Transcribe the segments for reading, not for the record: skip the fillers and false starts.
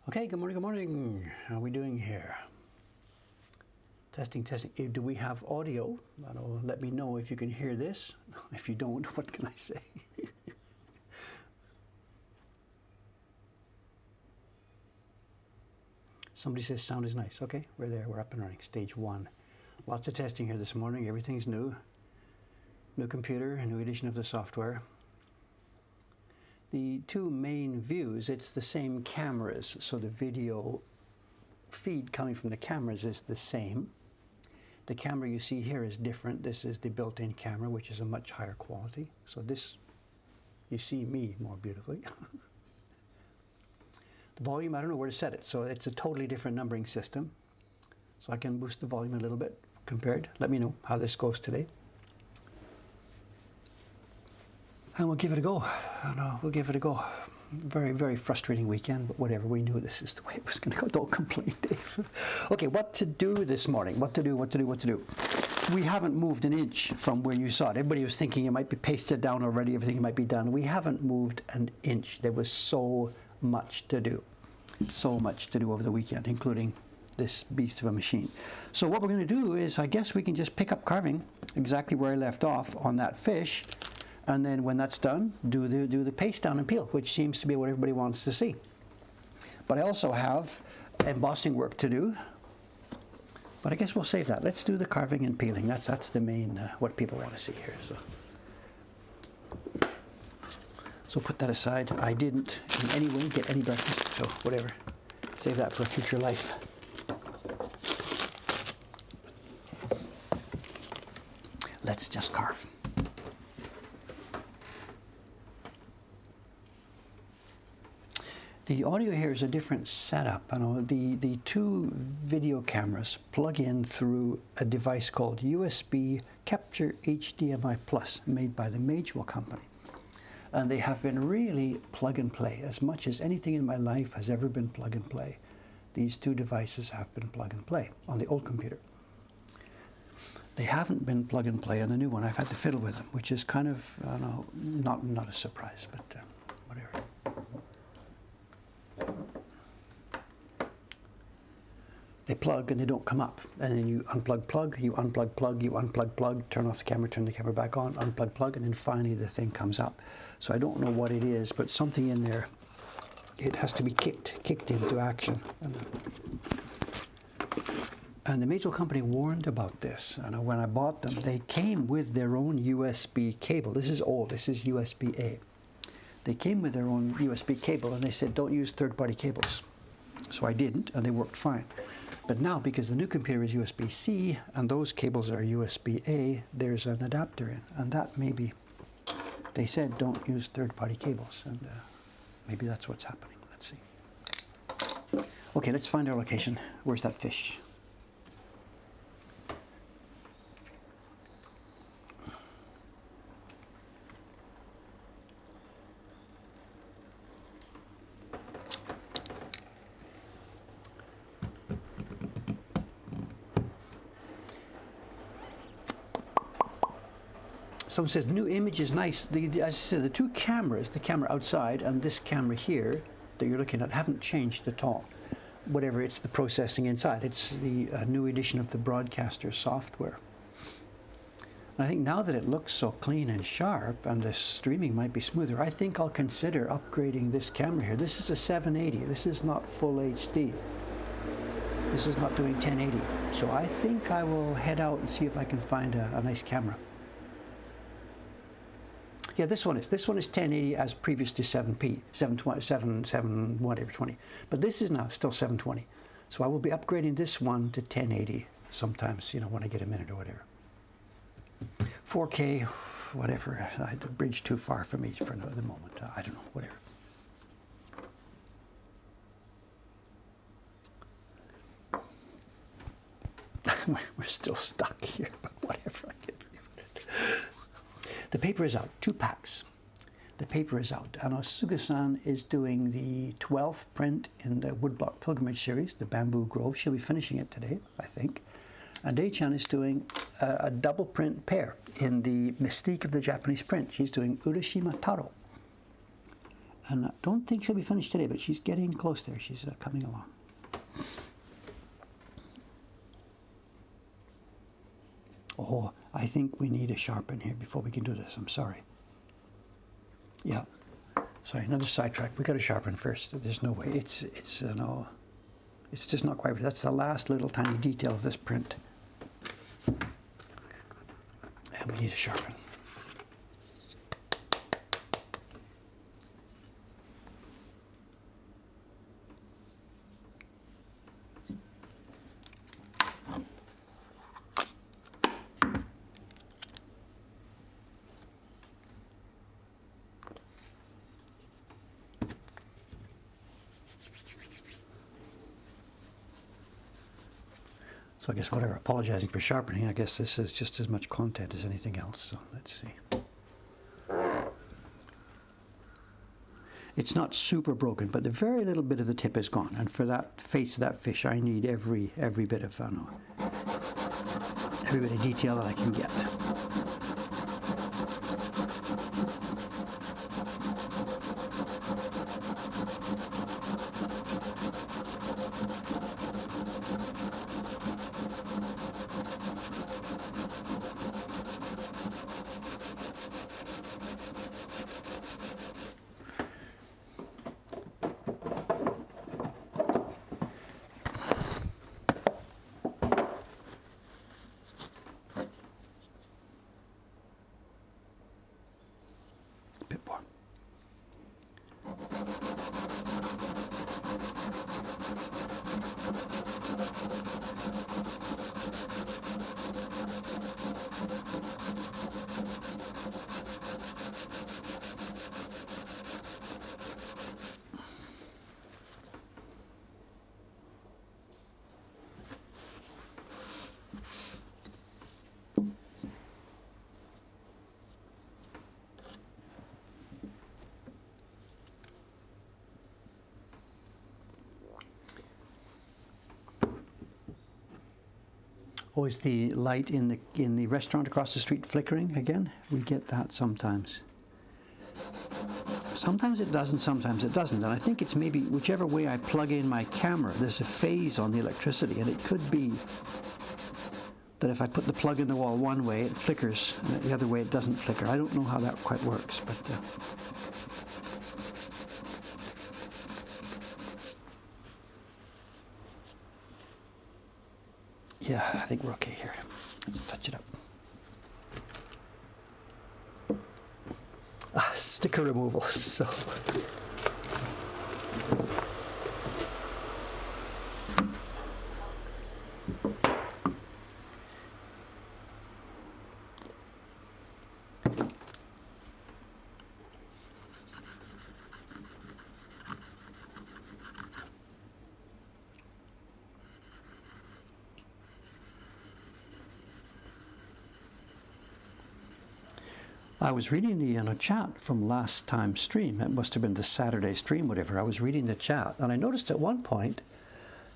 Okay, good morning, good morning. How are we doing here? Testing, testing. Do we have audio? Let me know if you can hear this. If you don't, what can I say? Somebody says sound is nice. Okay, we're there, we're up and running. Stage one. Lots of testing here this morning. Everything's new. New computer, a new edition of the software. The two main views, it's the same cameras, so the video feed coming from the cameras is the same. The camera you see here is different. This is the built-in camera, which is a much higher quality. So this, you see me more beautifully. The volume, I don't know where to set it, so it's a totally different numbering system. So I can boost the volume a little bit compared. Let me know how this goes today. And we'll give it a go. We'll give it a go. Very, very frustrating weekend, but whatever. We knew this is the way it was going to go. Don't complain, Dave. Okay, what to do this morning? What to do? We haven't moved an inch from where you saw it. Everybody was thinking it might be pasted down already. Everything might be done. We haven't moved an inch. There was so much to do. So much to do over the weekend, including this beast of a machine. So what we're going to do is, I guess we can just pick up carving exactly where I left off on that fish. And then when that's done, do the paste down and peel, which seems to be what everybody wants to see. But I also have embossing work to do. But I guess we'll save that. Let's do the carving and peeling. That's the main, what people want to see here. So put that aside. I didn't in any way get any breakfast, so whatever. Save that for a future life. Let's just carve. The audio here is a different setup. The two video cameras plug in through a device called USB Capture HDMI Plus, made by the Magewell company. And they have been really plug and play. As much as anything in my life has ever been plug and play, these two devices have been plug and play on the old computer. They haven't been plug and play on the new one. I've had to fiddle with them, which is kind of, not a surprise, but whatever. They plug and they don't come up. And then you unplug plug, you unplug plug, you unplug plug, turn off the camera, turn the camera back on, unplug plug, and then finally the thing comes up. So I don't know what it is, but something in there, it has to be kicked into action. And the Magewell company warned about this. And when I bought them, they came with their own USB cable. This is old, this is USB-A. They came with their own USB cable and they said, don't use third-party cables. So I didn't, and they worked fine. But now, because the new computer is USB-C and those cables are USB-A, there's an adapter in. And that maybe, they said don't use third-party cables. And maybe that's what's happening. Let's see. Okay, let's find our location. Where's that fish? Someone says the new image is nice. As I said, the two cameras, the camera outside and this camera here that you're looking at, haven't changed at all. Whatever, it's the processing inside. It's the new edition of the broadcaster software. And I think now that it looks so clean and sharp and the streaming might be smoother, I think I'll consider upgrading this camera here. This is a 780. This is not full HD. This is not doing 1080. So I think I will head out and see if I can find a nice camera. Yeah, this one is 1080 as previous to 7p, 720, whatever, 20. But this is now still 720. So I will be upgrading this one to 1080 sometimes, when I get a minute or whatever. 4K, whatever. The bridge too far for me for the moment. I don't know, whatever. We're still stuck here, but whatever. I can't believe it. The paper is out, 2 packs. The paper is out. And Suga-san is doing the 12th print in the Woodblock Pilgrimage series, the Bamboo Grove. She'll be finishing it today, I think. And Dei-chan is doing a double print pair in the Mystique of the Japanese print. She's doing Urashima Taro. And I don't think she'll be finished today, but she's getting close there. She's coming along. Oh, I think we need a sharpen here before we can do this. I'm sorry. Yeah. Sorry, another sidetrack. We got to sharpen first. There's no way. It's no. It's just not quite. That's the last little tiny detail of this print, and we need to sharpen. So I guess whatever, apologizing for sharpening, I guess this is just as much content as anything else, so let's see. It's not super broken, but the very little bit of the tip is gone, and for that face of that fish, I need every bit of, every bit of detail that I can get. Oh, is the light in the restaurant across the street flickering again? We get that sometimes. Sometimes it does and sometimes it doesn't. And I think it's maybe whichever way I plug in my camera, there's a phase on the electricity, and it could be that if I put the plug in the wall one way, it flickers, and the other way it doesn't flicker. I don't know how that quite works, but yeah, I think we're okay here. Let's touch it up. Sticker removal, so. I was reading the chat from last time's stream. It must have been the Saturday stream, whatever. I was reading the chat, and I noticed at one point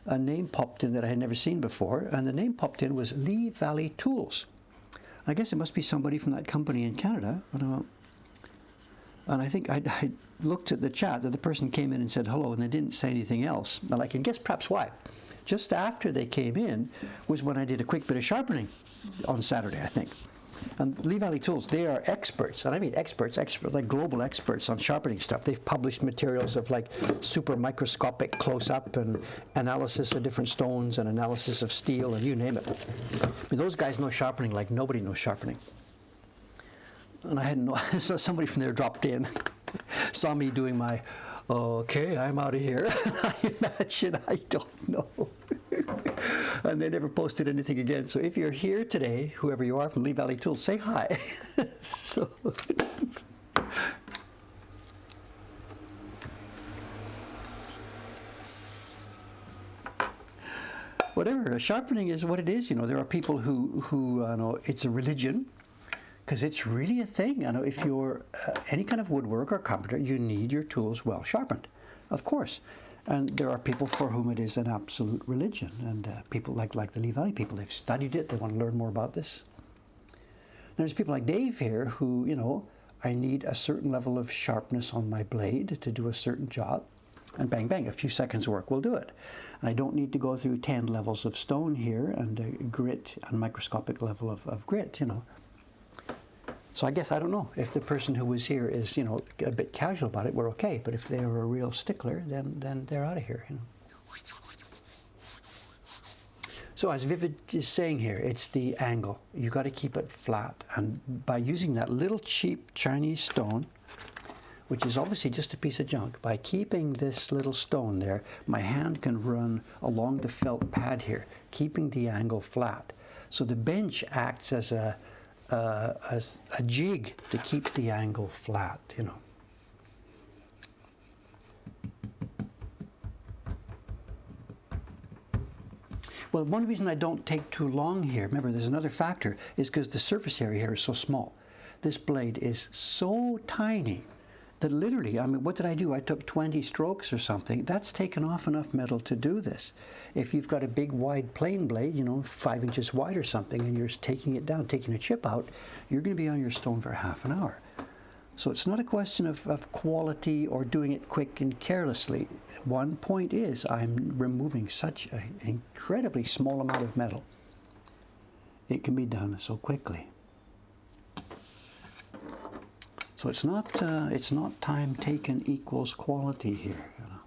a name popped in that I had never seen before, and the name popped in was Lee Valley Tools. I guess it must be somebody from that company in Canada. And I think I looked at the chat, that the person came in and said hello, and they didn't say anything else. And I can guess perhaps why. Just after they came in was when I did a quick bit of sharpening on Saturday, I think. And Lee Valley Tools, they are experts, and I mean experts, like global experts on sharpening stuff. They've published materials of like super microscopic close-up and analysis of different stones and analysis of steel and you name it. I mean, those guys know sharpening like nobody knows sharpening. And I had no, so somebody from there dropped in, saw me doing my, okay, I'm out of here. I imagine, I don't know. And they never posted anything again. So if you're here today, whoever you are from Lee Valley Tools, say hi. So whatever, sharpening is what it is. You know, there are people who know it's a religion, because it's really a thing. You know, if you're any kind of woodwork or carpenter, you need your tools well sharpened, of course. And there are people for whom it is an absolute religion, and people like the Lee Valley people, they've studied it, they want to learn more about this. And there's people like Dave here who, you know, I need a certain level of sharpness on my blade to do a certain job. And bang, bang, a few seconds work will do it. And I don't need to go through 10 levels of stone here and grit, and microscopic level of grit, you know. So I guess, I don't know, if the person who was here is, you know, a bit casual about it, we're okay. But if they're a real stickler, then they're out of here, you know. So as Vivid is saying here, it's the angle. You got to keep it flat. And by using that little cheap Chinese stone, which is obviously just a piece of junk, by keeping this little stone there, my hand can run along the felt pad here, keeping the angle flat. So the bench acts as a jig to keep the angle flat, you know. Well, one reason I don't take too long here, remember there's another factor, is because the surface area here is so small. This blade is so tiny that literally, I mean, what did I do? I took 20 strokes or something. That's taken off enough metal to do this. If you've got a big wide plane blade, you know, 5 inches wide or something, and you're taking it down, taking a chip out, you're going to be on your stone for half an hour. So it's not a question of quality or doing it quick and carelessly. One point is I'm removing such an incredibly small amount of metal. It can be done so quickly. So it's not time taken equals quality here. You know.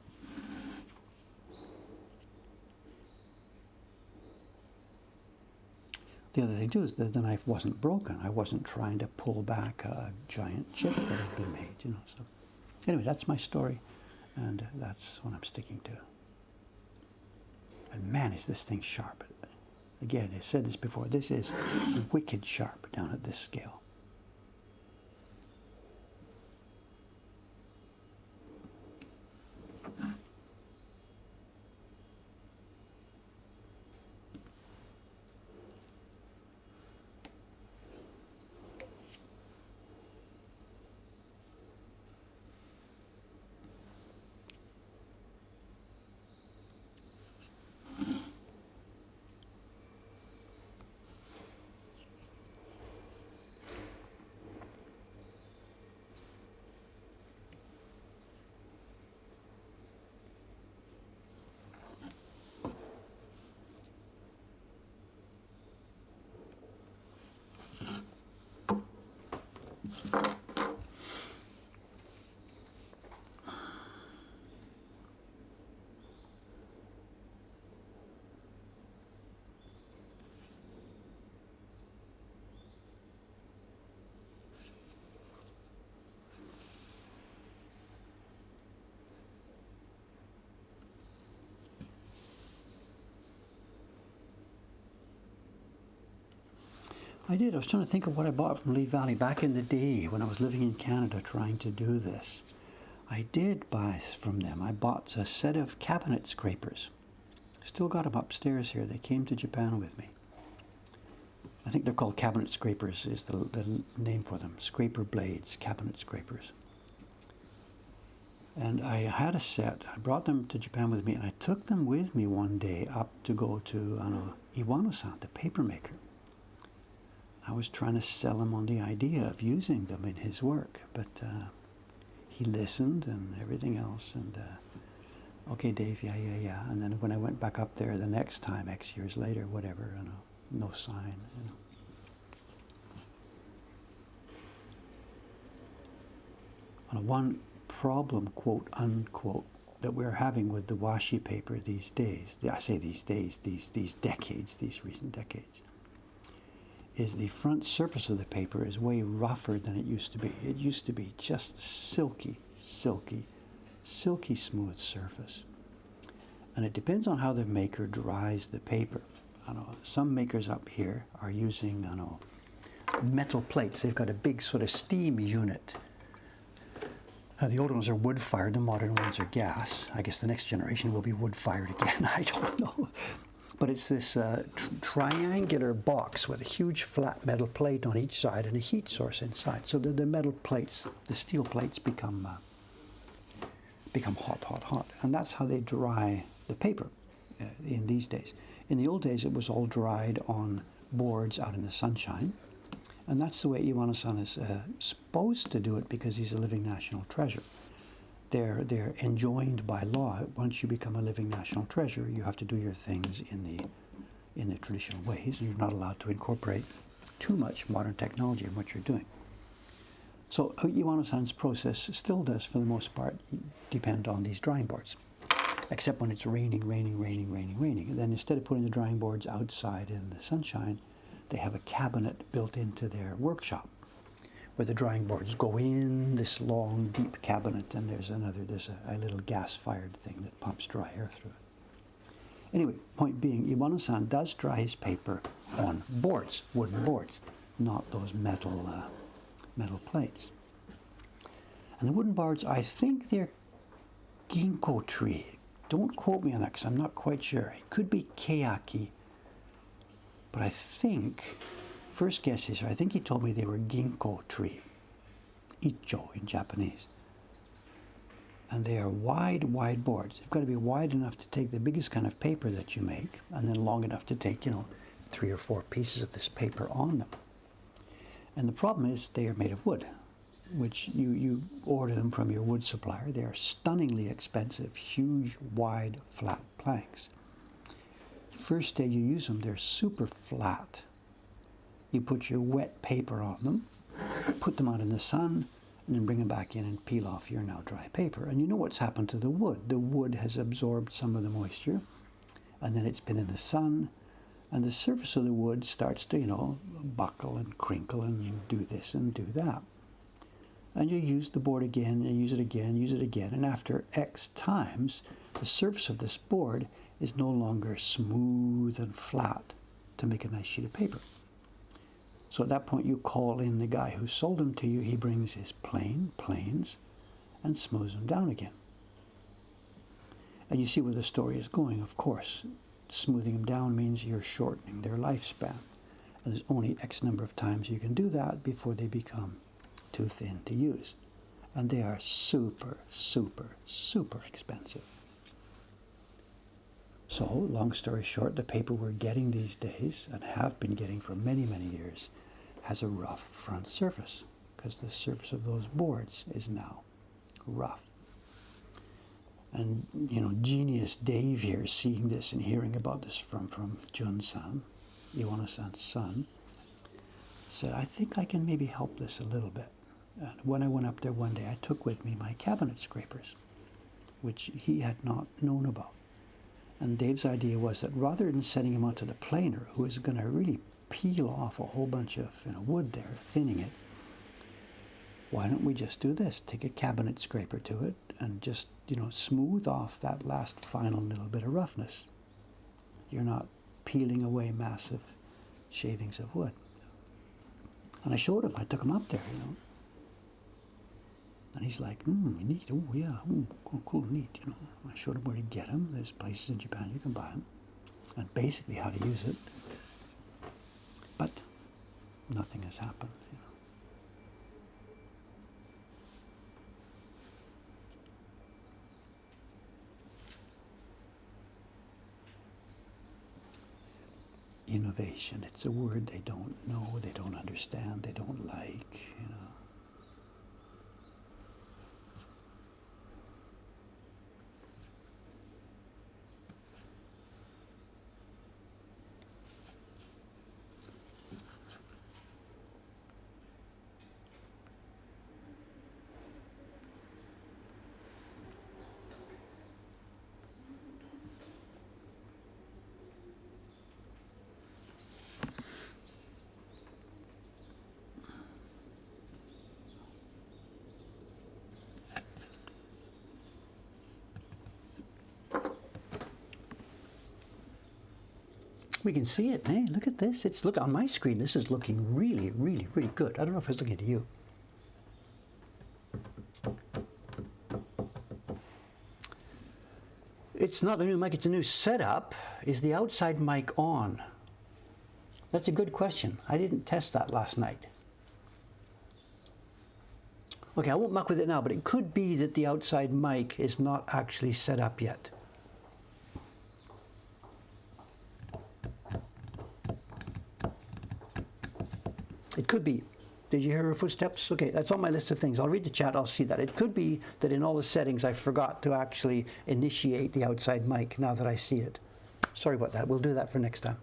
The other thing too is that the knife wasn't broken. I wasn't trying to pull back a giant chip that had been made, you know. So anyway, that's my story, and that's what I'm sticking to. And man, is this thing sharp. Again, I said this before, this is wicked sharp down at this scale. I did. I was trying to think of what I bought from Lee Valley back in the day when I was living in Canada trying to do this. I did buy from them. I bought a set of cabinet scrapers. Still got them upstairs here. They came to Japan with me. I think they're called cabinet scrapers is the name for them. Scraper blades, cabinet scrapers. And I had a set. I brought them to Japan with me, and I took them with me one day up to go to Iwano-san, the paper maker. I was trying to sell him on the idea of using them in his work, but he listened and everything else, and okay, Dave, yeah. And then when I went back up there the next time, X years later, whatever, no sign, One problem, quote unquote, that we're having with the washi paper these days, I say these days, these decades, these recent decades, is the front surface of the paper is way rougher than it used to be. It used to be just silky smooth surface. And it depends on how the maker dries the paper. Some makers up here are using metal plates. They've got a big sort of steam unit. The older ones are wood-fired, the modern ones are gas. I guess the next generation will be wood-fired again, I don't know. But it's this triangular box with a huge flat metal plate on each side and a heat source inside. So the metal plates, the steel plates become hot. And that's how they dry the paper in these days. In the old days, it was all dried on boards out in the sunshine. And that's the way Iwano-san is supposed to do it, because he's a living national treasure. They're enjoined by law. Once you become a living national treasure, you have to do your things in the traditional ways, and you're not allowed to incorporate too much modern technology in what you're doing. So Iwano-san's process still does, for the most part, depend on these drying boards, except when it's raining. And then instead of putting the drying boards outside in the sunshine, they have a cabinet built into their workshop, where the drying boards go in this long, deep cabinet, and there's a little gas-fired thing that pumps dry air through it. Anyway, point being, Iwano-san does dry his paper on boards, wooden boards, not those metal plates. And the wooden boards, I think they're ginkgo tree. Don't quote me on that, because I'm not quite sure. It could be keaki, but I think, first guess is, I think he told me they were ginkgo tree, icho in Japanese. And they are wide boards. They've got to be wide enough to take the biggest kind of paper that you make, and then long enough to take, 3 or 4 pieces of this paper on them. And the problem is they are made of wood, which you order them from your wood supplier. They are stunningly expensive, huge, wide, flat planks. First day you use them, they're super flat. You put your wet paper on them, put them out in the sun, and then bring them back in and peel off your now dry paper. And you know what's happened to the wood. The wood has absorbed some of the moisture, and then it's been in the sun, and the surface of the wood starts to, buckle and crinkle and do this and do that. And you use the board again, and use it again, and after X times, the surface of this board is no longer smooth and flat to make a nice sheet of paper. So at that point, you call in the guy who sold them to you. He brings his planes, and smooths them down again. And you see where the story is going, of course. Smoothing them down means you're shortening their lifespan. And there's only X number of times you can do that before they become too thin to use. And they are super expensive. So, long story short, the paper we're getting these days, and have been getting for many years, has a rough front surface, because the surface of those boards is now rough. And, genius Dave here, seeing this and hearing about this from Jun-san, Iwano-san's son, said, I think I can maybe help this a little bit. And when I went up there one day, I took with me my cabinet scrapers, which he had not known about. And Dave's idea was that rather than sending him out to the planer, who is going to really peel off a whole bunch of wood there, thinning it, why don't we just do this? Take a cabinet scraper to it and just, smooth off that last final little bit of roughness. You're not peeling away massive shavings of wood. And I showed him, I took him up there, And he's like, neat, oh yeah, cool, neat, I showed him where to get them. There's places in Japan you can buy them. And basically how to use it. But nothing has happened, Innovation, it's a word they don't know, they don't understand, they don't like, We can see it, hey, look at this. Look on my screen, this is looking really good. I don't know if it's looking at you. It's not a new mic, it's a new setup. Is the outside mic on? That's a good question. I didn't test that last night. Okay, I won't muck with it now, but it could be that the outside mic is not actually set up yet. It could be. Did you hear her footsteps? Okay, that's on my list of things. I'll read the chat, I'll see that. It could be that in all the settings I forgot to actually initiate the outside mic now that I see it. Sorry about that. We'll do that for next time.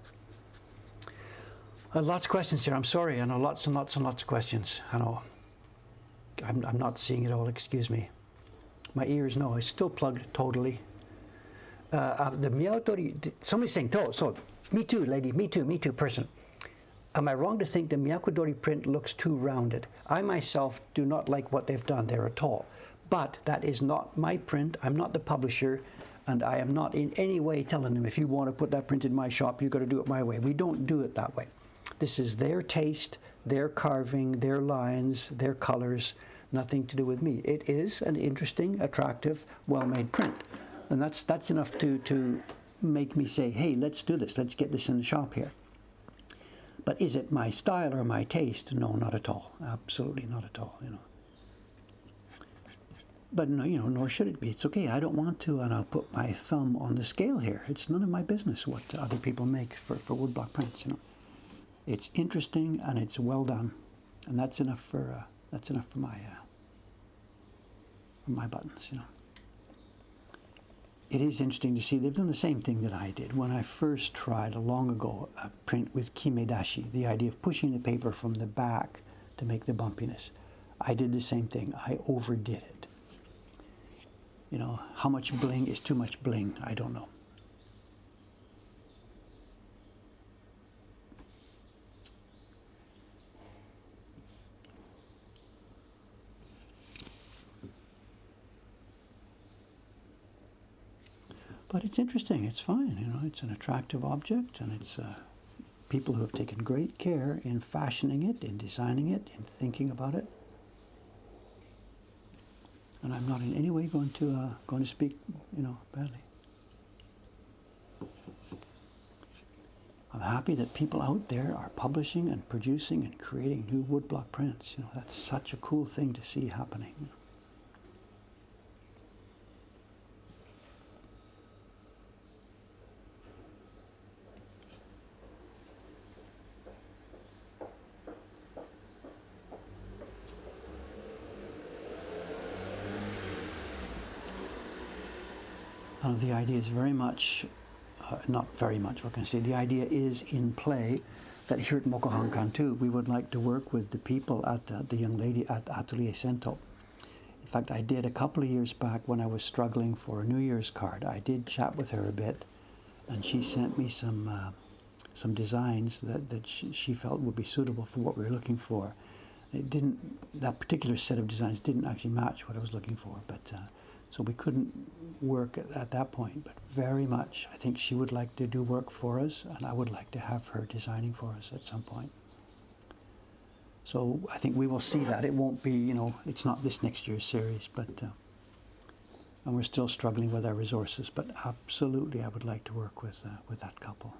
Lots of questions here. I'm sorry. I know lots and lots and lots of questions. I know. I'm not seeing it all. Excuse me. My ears, no, it's still plugged totally. The Miyakudori, somebody's saying, so, me too, lady, me too, person. Am I wrong to think the Miyakudori print looks too rounded? I myself do not like what they've done there at all. But that is not my print. I'm not the publisher. And I am not in any way telling them, if you want to put that print in my shop, you've got to do it my way. We don't do it that way. This is their taste, their carving, their lines, their colors, nothing to do with me. It is an interesting, attractive, well-made print. And that's enough to make me say, hey, let's do this. Let's get this in the shop here. But is it my style or my taste? No, not at all. Absolutely not at all, you know. But no, you know, nor should it be. It's okay. I don't want to, and I'll put my thumb on the scale here. It's none of my business what other people make for woodblock prints, you know. It's interesting and it's well done, and that's enough for my buttons, you know. It is interesting to see they've done the same thing that I did when I first tried long ago a print with kimedashi, the idea of pushing the paper from the back to make the bumpiness. I did the same thing. I overdid it. You know, how much bling is too much bling? I don't know. But it's interesting, it's fine, you know, it's an attractive object, and it's people who have taken great care in fashioning it, in designing it, in thinking about it. And I'm not in any way going to speak, you know, badly. I'm happy that people out there are publishing and producing and creating new woodblock prints. You know, that's such a cool thing to see happening. The idea is very much, not very much, what can I say, the idea is in play that here at Mokuhankan too, we would like to work with the people at the young lady at Atelier Sento. In fact, I did a couple of years back when I was struggling for a New Year's card. I did chat with her a bit, and she sent me some designs that she felt would be suitable for what we were looking for. It didn't, that particular set of designs didn't actually match what I was looking for, but so we couldn't work at that point, but very much I think she would like to do work for us, and I would like to have her designing for us at some point. So I think we will see that. It won't be, you know, it's not this next year's series, but and we're still struggling with our resources, but absolutely I would like to work with that couple.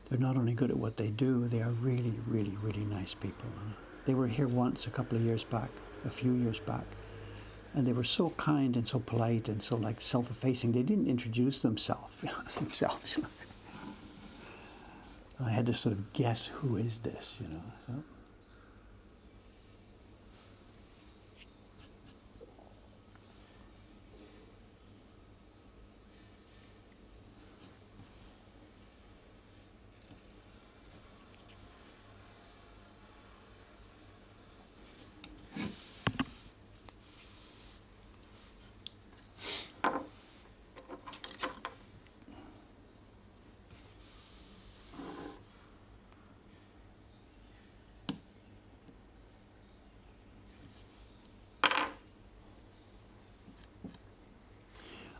They're not only good at what they do, they are really, really, really nice people. They were here once a couple of years back, a few years back, and they were so kind and so polite and so like self-effacing. They didn't introduce themselves. I had to sort of guess, who is this, you know. So.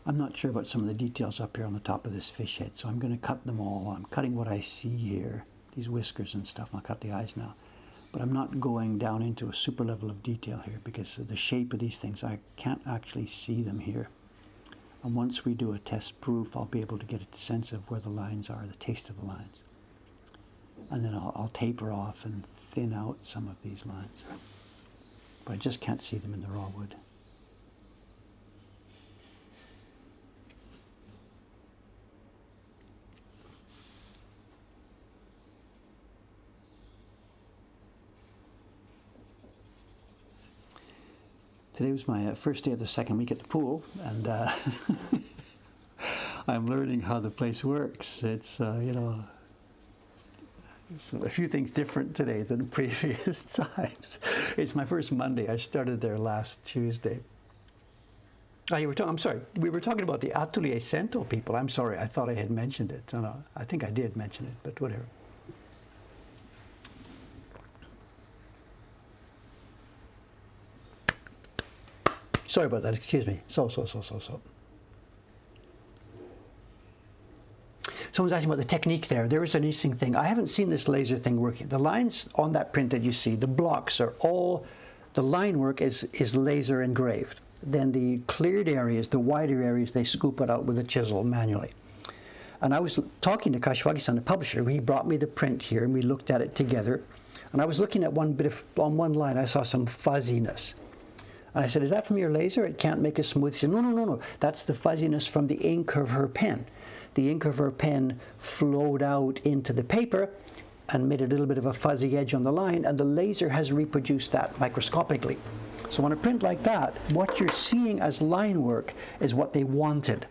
I'm not sure about some of the details up here on the top of this fish head, so I'm going to cut them all. I'm cutting what I see here, these whiskers and stuff. I'll cut the eyes now. But I'm not going down into a super level of detail here because of the shape of these things. I can't actually see them here. And once we do a test proof, I'll be able to get a sense of where the lines are, the taste of the lines. And then I'll taper off and thin out some of these lines. But I just can't see them in the raw wood. Today was my first day of the second week at the pool, and I'm learning how the place works. It's, you know, so a few things different today than previous times. It's my first Monday. I started there last Tuesday. Oh, I'm sorry. We were talking about the Atelier Cento people. I'm sorry. I thought I had mentioned it. No, I think I did mention it, but whatever. Sorry about that. Excuse me. So. Someone's asking about the technique there. There is an interesting thing. I haven't seen this laser thing working. The lines on that print that you see, the blocks are all, the line work is laser engraved. Then the cleared areas, the wider areas, they scoop it out with a chisel manually. And I was talking to Kashiwagi-san, the publisher. He brought me the print here, and we looked at it together. And I was looking at one bit of, on one line, I saw some fuzziness. And I said, is that from your laser? It can't make a smooth. He said, no. That's the fuzziness from the ink of her pen. The ink of her pen flowed out into the paper and made a little bit of a fuzzy edge on the line, and the laser has reproduced that microscopically. So on a print like that, what you're seeing as line work is what they wanted.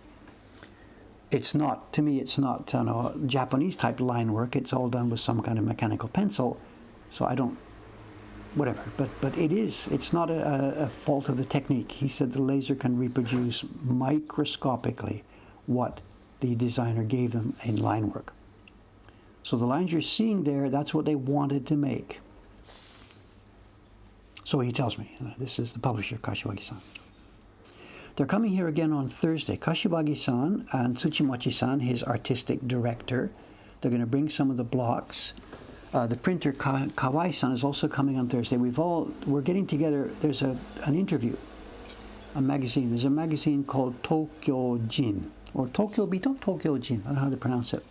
It's not, to me, it's not Japanese type line work. It's all done with some kind of mechanical pencil. So I don't, whatever, but it's not a fault of the technique. He said the laser can reproduce microscopically what the designer gave them in line work. So the lines you're seeing there, that's what they wanted to make. So he tells me, this is the publisher, Kashiwagi-san. They're coming here again on Thursday. Kashiwagi-san and Tsuchimochi-san, his artistic director, they're going to bring some of the blocks. The printer, Kawai-san, is also coming on Thursday. We're getting together. There's an interview, a magazine. There's a magazine called Tokyo Jin, or Tokyo Bito, Tokyo Jin. I don't know how to pronounce it.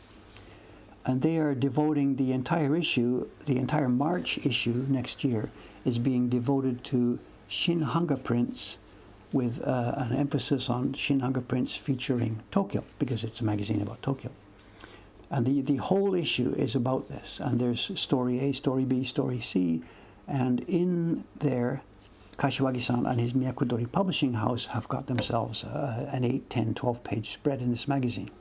And they are devoting the entire issue, the entire March issue next year, is being devoted to Shinhanga prints, with an emphasis on Shinhanga prints featuring Tokyo, because it's a magazine about Tokyo. And the whole issue is about this. And there's story A, story B, story C. And in there, Kashiwagi-san and his Miyakudori publishing house have got themselves an 8, 10, 12-page spread in this magazine.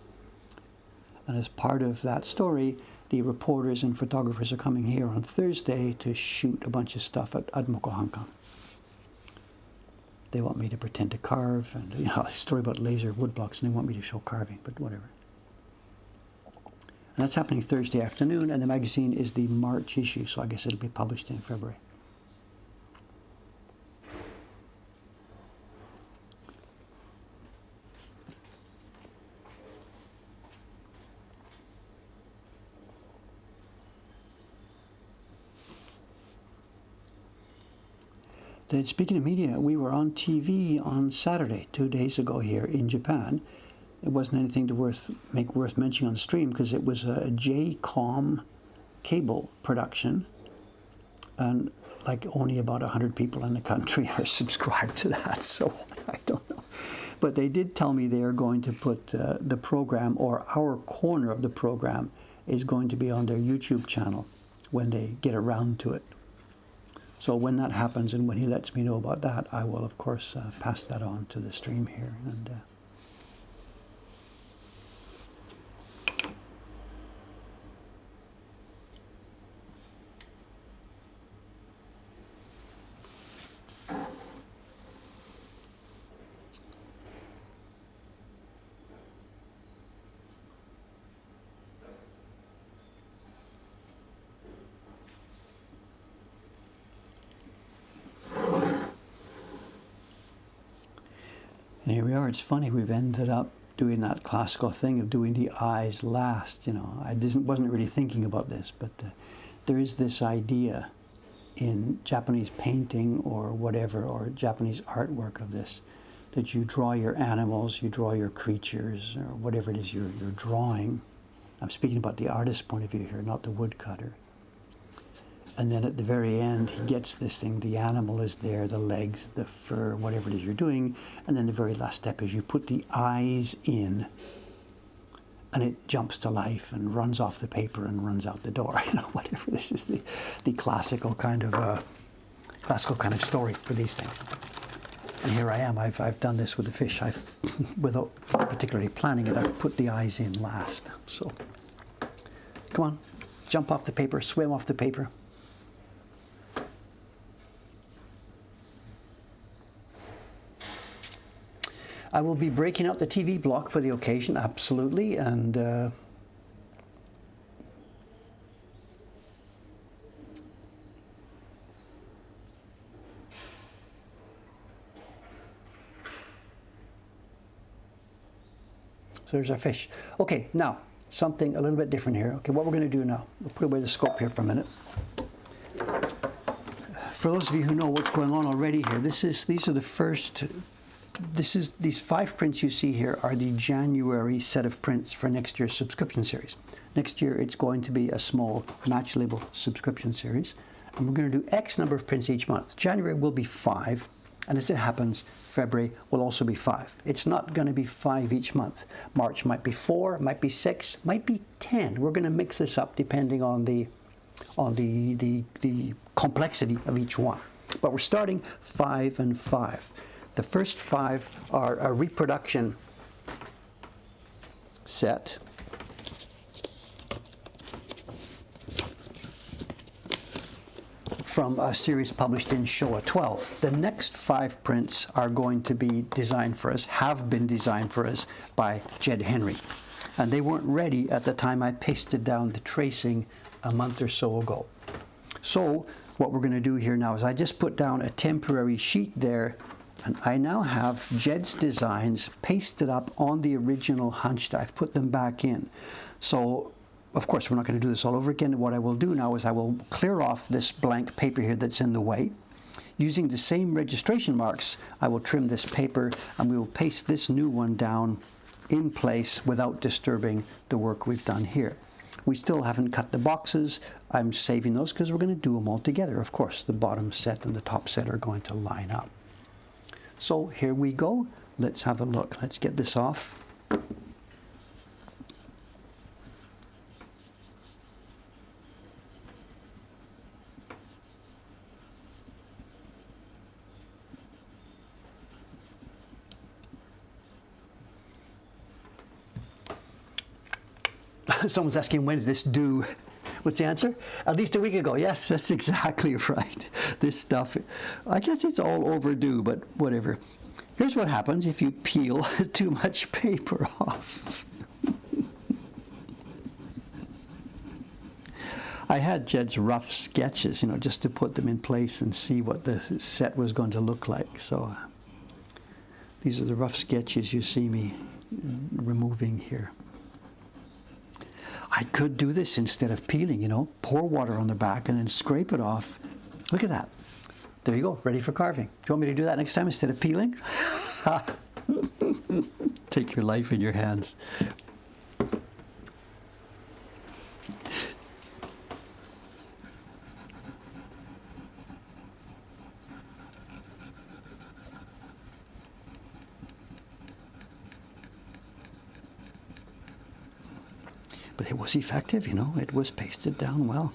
And as part of that story, the reporters and photographers are coming here on Thursday to shoot a bunch of stuff at Mokuhankan. They want me to pretend to carve, and a story about laser woodblocks, and they want me to show carving, but whatever. And that's happening Thursday afternoon, and the magazine is the March issue, so I guess it'll be published in February. Then, speaking of media, we were on TV on Saturday, 2 days ago here in Japan. It wasn't anything to worth mentioning on the stream because it was a JCOM cable production, and like only about 100 people in the country are subscribed to that, so I don't know. But they did tell me they are going to put the program, or our corner of the program, is going to be on their YouTube channel when they get around to it. So when that happens and when he lets me know about that, I will, of course, pass that on to the stream here. And here we are. It's funny, we've ended up doing that classical thing of doing the eyes last. I wasn't really thinking about this, but there is this idea in Japanese painting or whatever, or Japanese artwork of this, that you draw your animals, you draw your creatures, or whatever it is you're drawing. I'm speaking about the artist's point of view here, not the woodcutter. And then at the very end, he gets this thing, the animal is there, the legs, the fur, whatever it is you're doing. And then the very last step is you put the eyes in, and it jumps to life and runs off the paper and runs out the door. You know, whatever. This is the classical kind of story for these things. And here I am. I've done this with the fish. I've, without particularly planning it, I've put the eyes in last. So, come on, jump off the paper, swim off the paper. I will be breaking out the TV block for the occasion, absolutely, and so there's our fish. Okay, now, something a little bit different here. Okay, what we're going to do now, we'll put away the scope here for a minute. For those of you who know what's going on already here, these are the first, these 5 prints you see here are the January set of prints for next year's subscription series. Next year it's going to be a small match label subscription series, and we're going to do X number of prints each month. January will be 5, and as it happens, February will also be 5. It's not going to be 5 each month. March might be 4, might be 6, might be 10. We're going to mix this up depending on the complexity of each one. But we're starting 5 and 5. The first 5 are a reproduction set. From a series published in Showa 12. The next 5 prints are going to be designed for us, have been designed for us by Jed Henry. And they weren't ready at the time I pasted down the tracing a month or so ago. So what we're going to do here now is I just put down a temporary sheet there, and I now have Jed's designs pasted up on the original hunched. I've put them back in. So of course, we're not going to do this all over again. What I will do now is I will clear off this blank paper here that's in the way. Using the same registration marks, I will trim this paper, and we will paste this new one down in place without disturbing the work we've done here. We still haven't cut the boxes. I'm saving those because we're going to do them all together. Of course, the bottom set and the top set are going to line up. So here we go. Let's have a look. Let's get this off. Someone's asking, when's this due? What's the answer? At least a week ago. Yes, that's exactly right. This stuff, I guess it's all overdue, but whatever. Here's what happens if you peel too much paper off. I had Jed's rough sketches, you know, just to put them in place and see what the set was going to look like. So these are the rough sketches you see me removing here. I could do this instead of peeling, you know, pour water on the back and then scrape it off. Look at that. There you go, ready for carving. Do you want me to do that next time instead of peeling? Take your life in your hands. But it was effective, you know, it was pasted down well.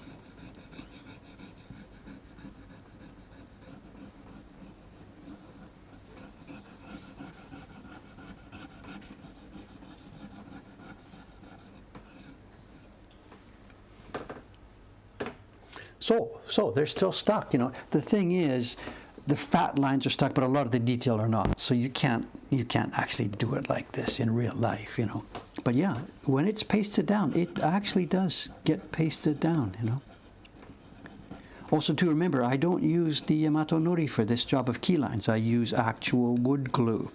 So they're still stuck, you know. The thing is, the fat lines are stuck, but a lot of the detail are not. So you can't actually do it like this in real life, you know. But yeah, when it's pasted down, it actually does get pasted down, you know. Also to remember, I don't use the Yamato Nori for this job of key lines. I use actual wood glue.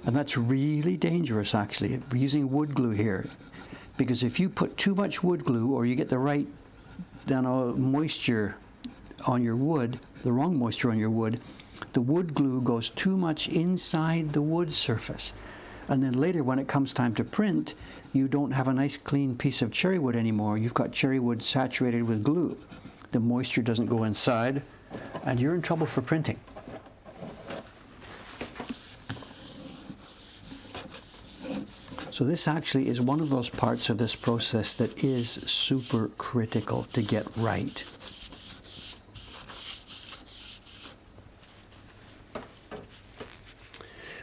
And that's really dangerous, actually. We're using wood glue here. because if you put too much wood glue, or you get the right moisture on your wood, the wrong moisture on your wood, the wood glue goes too much inside the wood surface. And then later, when it comes time to print, you don't have a nice clean piece of cherry wood anymore. You've got cherry wood saturated with glue. The moisture doesn't go inside, and you're in trouble for printing. So this actually is one of those parts of this process that is super critical to get right.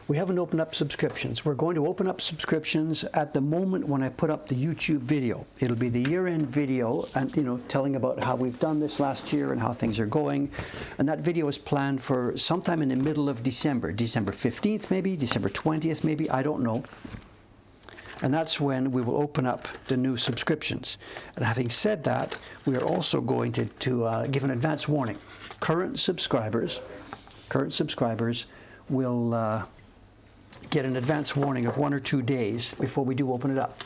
We haven't opened up subscriptions. We're going to open up subscriptions at the moment when I put up the YouTube video. It'll be the year-end video, and telling about how we've done this last year and how things are going. And that video is planned for sometime in the middle of December. December 15th maybe, December 20th maybe, I don't know. And that's when we will open up the new subscriptions. And having said that, we are also going to give an advance warning. Current subscribers will get an advance warning of 1 or 2 days before we do open it up.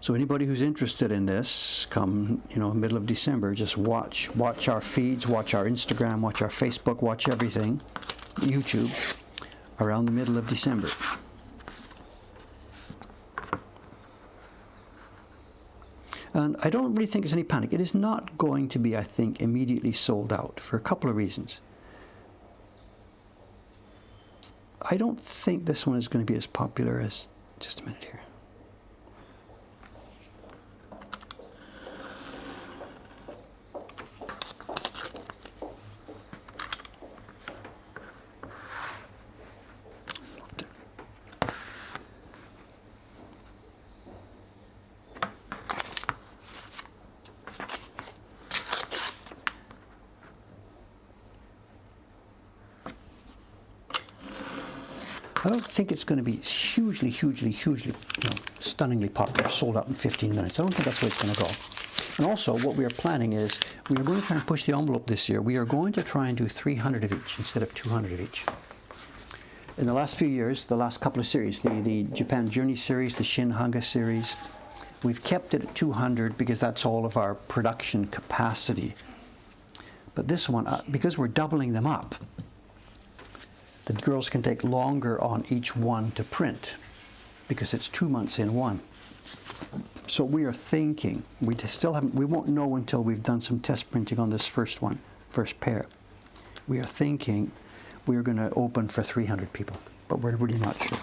So anybody who's interested in this, come middle of December, just watch our feeds, watch our Instagram, watch our Facebook, watch everything, YouTube, around the middle of December. And I don't really think there's any panic. It is not going to be, I think, immediately sold out for a couple of reasons. I don't think this one is going to be as popular as, just a minute here. I don't think it's going to be hugely, stunningly popular, sold out in 15 minutes. I don't think that's where it's going to go. And also, what we are planning is, we are going to try and push the envelope this year. We are going to try and do 300 of each instead of 200 of each. In the last few years, the last couple of series, the Japan Journey series, the Shinhanga series, we've kept it at 200 because that's all of our production capacity. But this one, because we're doubling them up, the girls can take longer on each one to print because it's 2 months in one. So we are thinking, we won't know until we've done some test printing on this first pair. We are thinking we're going to open for 300 people, but we're really not sure.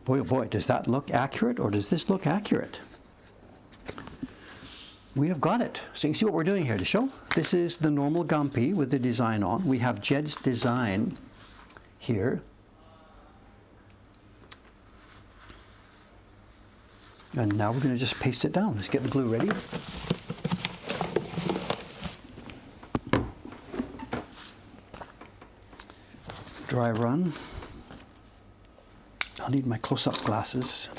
Boy, oh boy, does that look accurate, or does this look accurate? We have got it. So you can see what we're doing here to show. This is the normal Gampi with the design on. We have Jed's design here. And now we're going to just paste it down. Let's get the glue ready. Dry run. I'll need my close-up glasses.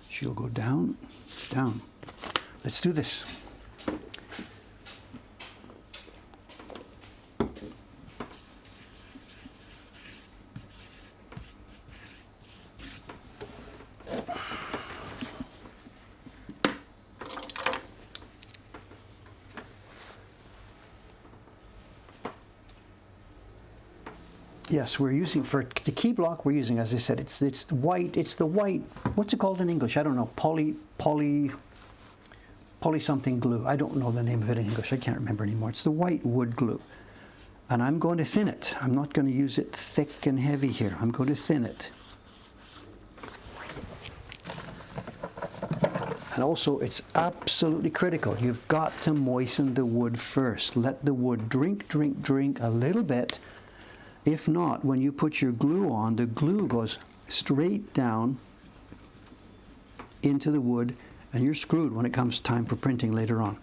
She'll go down, down. Let's do this. Yes, we're using, for the key block we're using, as I said, it's the white, what's it called in English? I don't know, poly something glue. I don't know the name of it in English, I can't remember anymore. It's the white wood glue. And I'm going to thin it. I'm not going to use it thick and heavy here. I'm going to thin it. And also, it's absolutely critical. You've got to moisten the wood first. Let the wood drink a little bit. If not, when you put your glue on, the glue goes straight down into the wood, and you're screwed when it comes time for printing later on.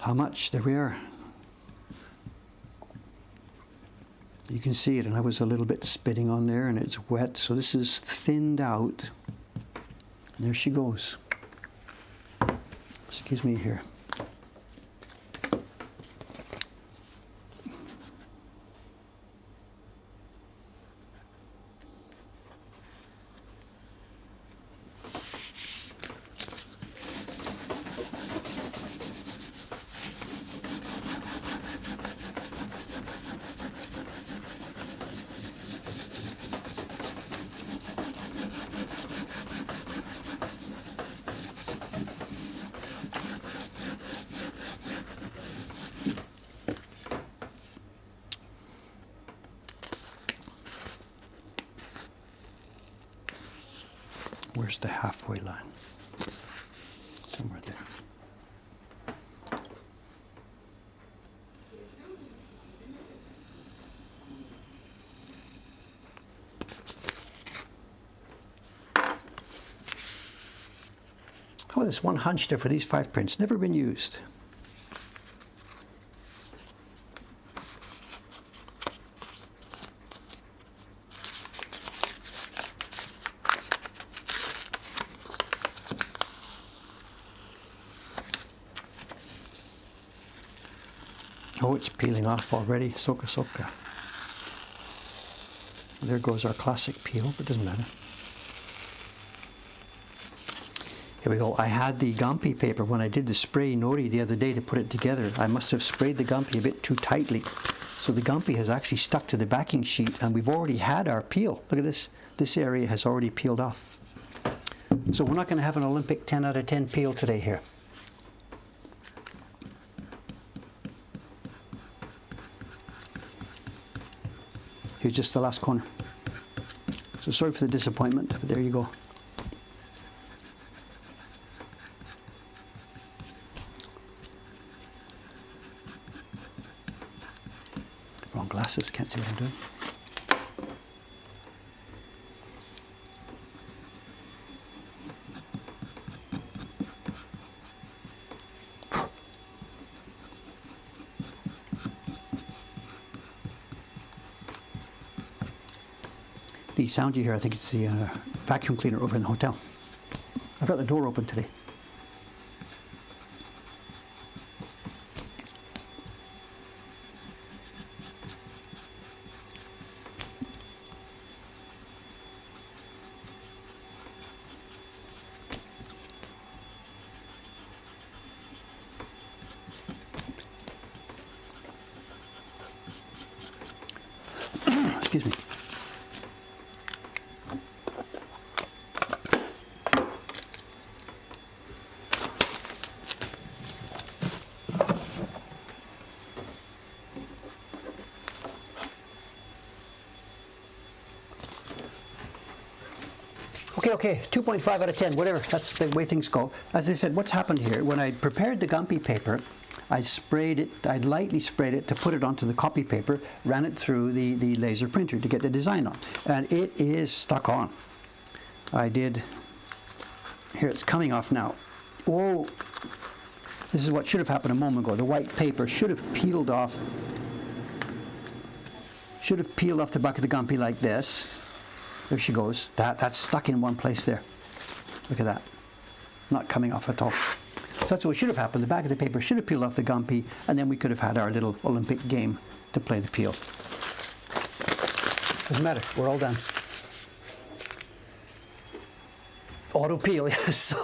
How much? There we are. You can see it, and I was a little bit spitting on there, and it's wet, so this is thinned out. And there she goes. Excuse me here. Where's the halfway line? Somewhere there. Oh, there's one hunch there for these 5 prints. Never been used. Oh, it's peeling off already. Soka soka. There goes our classic peel, but it doesn't matter. Here we go. I had the Gampi paper when I did the spray nori the other day to put it together. I must have sprayed the Gampi a bit too tightly. So the Gampi has actually stuck to the backing sheet, and we've already had our peel. Look at this. This area has already peeled off. So we're not going to have an Olympic 10 out of 10 peel today here. Here's just the last corner. So sorry for the disappointment, but there you go. Wrong glasses, can't see what I'm doing. The sound you hear, I think it's the vacuum cleaner over in the hotel. I've got the door open today. Excuse me. Okay, 2.5 out of 10, whatever, that's the way things go. As I said, what's happened here, when I prepared the Gampi paper, I lightly sprayed it to put it onto the copy paper, ran it through the laser printer to get the design on. And it is stuck on. Here it's coming off now. Whoa, this is what should have happened a moment ago. The white paper should have peeled off the back of the Gampi like this. There she goes. That's stuck in one place there. Look at that. Not coming off at all. So that's what should have happened. The back of the paper should have peeled off the Gampi, and then we could have had our little Olympic game to play the peel. Doesn't matter. We're all done. Auto peel, yes.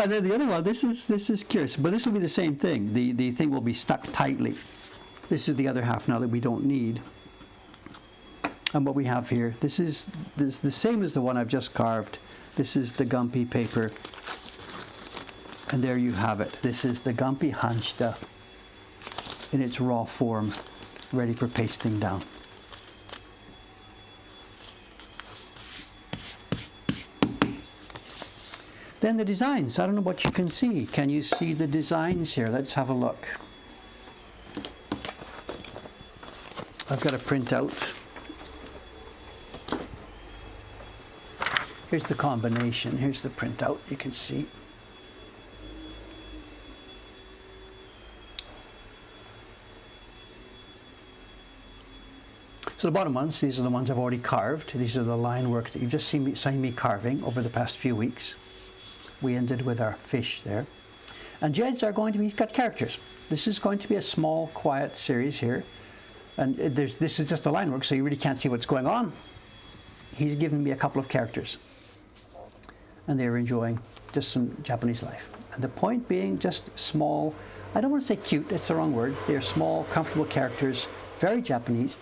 And then the other one. This is curious, but this will be the same thing. The thing will be stuck tightly. This is the other half now that we don't need. And what we have here, this is the same as the one I've just carved. This is the Gampi paper. And there you have it. This is the Gampi Hansta in its raw form, ready for pasting down. Then the designs. I don't know what you can see. Can you see the designs here? Let's have a look. I've got a printout. Here's the combination. Here's the printout. You can see. So the bottom ones, these are the ones I've already carved. These are the line work that you've just seen me carving over the past few weeks. We ended with our fish there. And Jed's are going to be, he's got characters. This is going to be a small, quiet series here. And this is just a line work, so you really can't see what's going on. He's given me a couple of characters. And they're enjoying just some Japanese life. And the point being just small, I don't want to say cute, it's the wrong word. They're small, comfortable characters, very Japanese.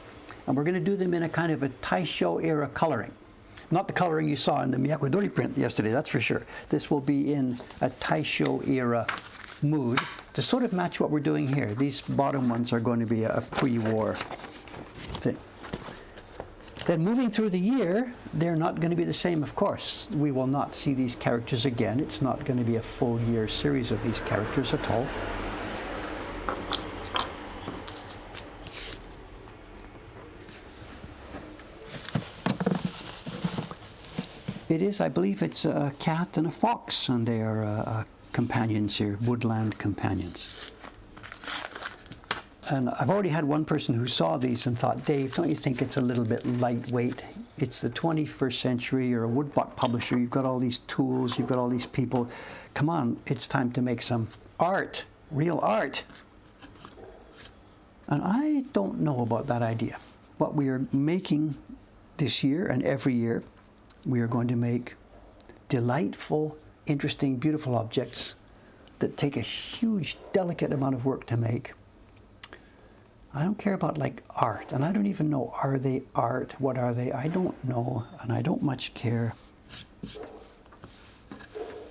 And we're going to do them in a kind of a Taisho era coloring. Not the coloring you saw in the Miyakudori print yesterday, that's for sure. This will be in a Taisho era mood to sort of match what we're doing here. These bottom ones are going to be a pre-war thing. Then moving through the year, they're not going to be the same, of course. We will not see these characters again. It's not going to be a full year series of these characters at all. It is, I believe it's a cat and a fox, and they are companions here, woodland companions. And I've already had one person who saw these and thought, Dave, don't you think it's a little bit lightweight? It's the 21st century, you're a woodblock publisher, you've got all these tools, you've got all these people. Come on, it's time to make some art, real art. And I don't know about that idea. What we are making this year and every year, we are going to make delightful, interesting, beautiful objects that take a huge, delicate amount of work to make. I don't care about like art, and I don't even know, are they art? What are they? I don't know, and I don't much care.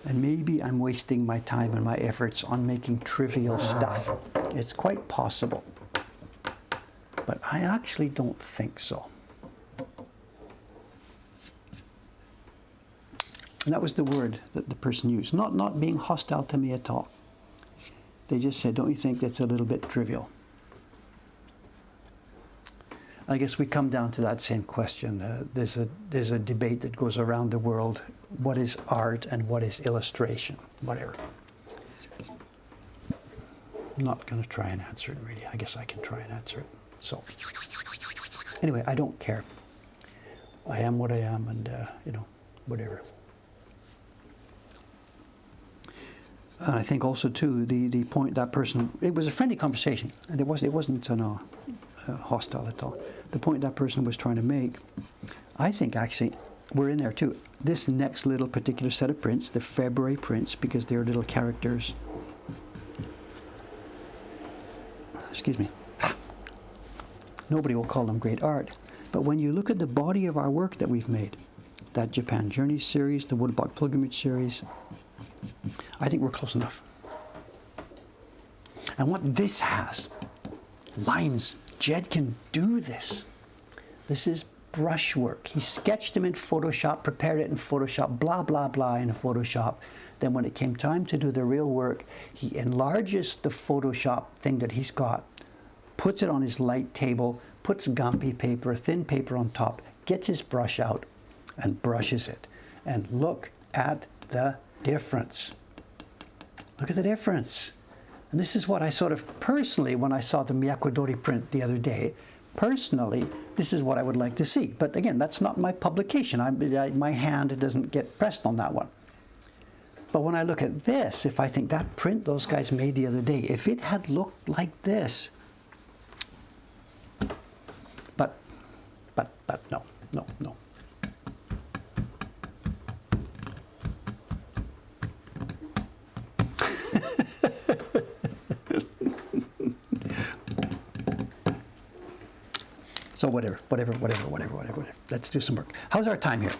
And maybe I'm wasting my time and my efforts on making trivial stuff. It's quite possible. But I actually don't think so. And that was the word that the person used. Not being hostile to me at all. They just said, don't you think that's a little bit trivial? I guess we come down to that same question. There's a debate that goes around the world. What is art and what is illustration? Whatever. I'm not going to try and answer it, really. I guess I can try and answer it. So, anyway, I don't care. I am what I am, and, whatever. And I think also, too, the point that person, it was a friendly conversation, and it wasn't hostile at all. The point that person was trying to make, I think actually, we're in there too. This next little particular set of prints, the February prints, because they're little characters. Excuse me. Nobody will call them great art. But when you look at the body of our work that we've made, that Japan Journey series, the Woodblock Pilgrimage series, I think we're close enough. And what this has, lines, Jed can do this. This is brushwork. He sketched them in Photoshop, prepared it in Photoshop, blah, blah, blah in Photoshop. Then when it came time to do the real work, he enlarges the Photoshop thing that he's got, puts it on his light table, puts Gampi paper, thin paper on top, gets his brush out and brushes it. And look at the difference. Look at the difference. And this is what I sort of personally, when I saw the Miyakudori print the other day, personally, this is what I would like to see. But again, that's not my publication. My hand doesn't get pressed on that one. But when I look at this, if I think that print those guys made the other day, if it had looked like this, but no. So whatever. Let's do some work. How's our time here?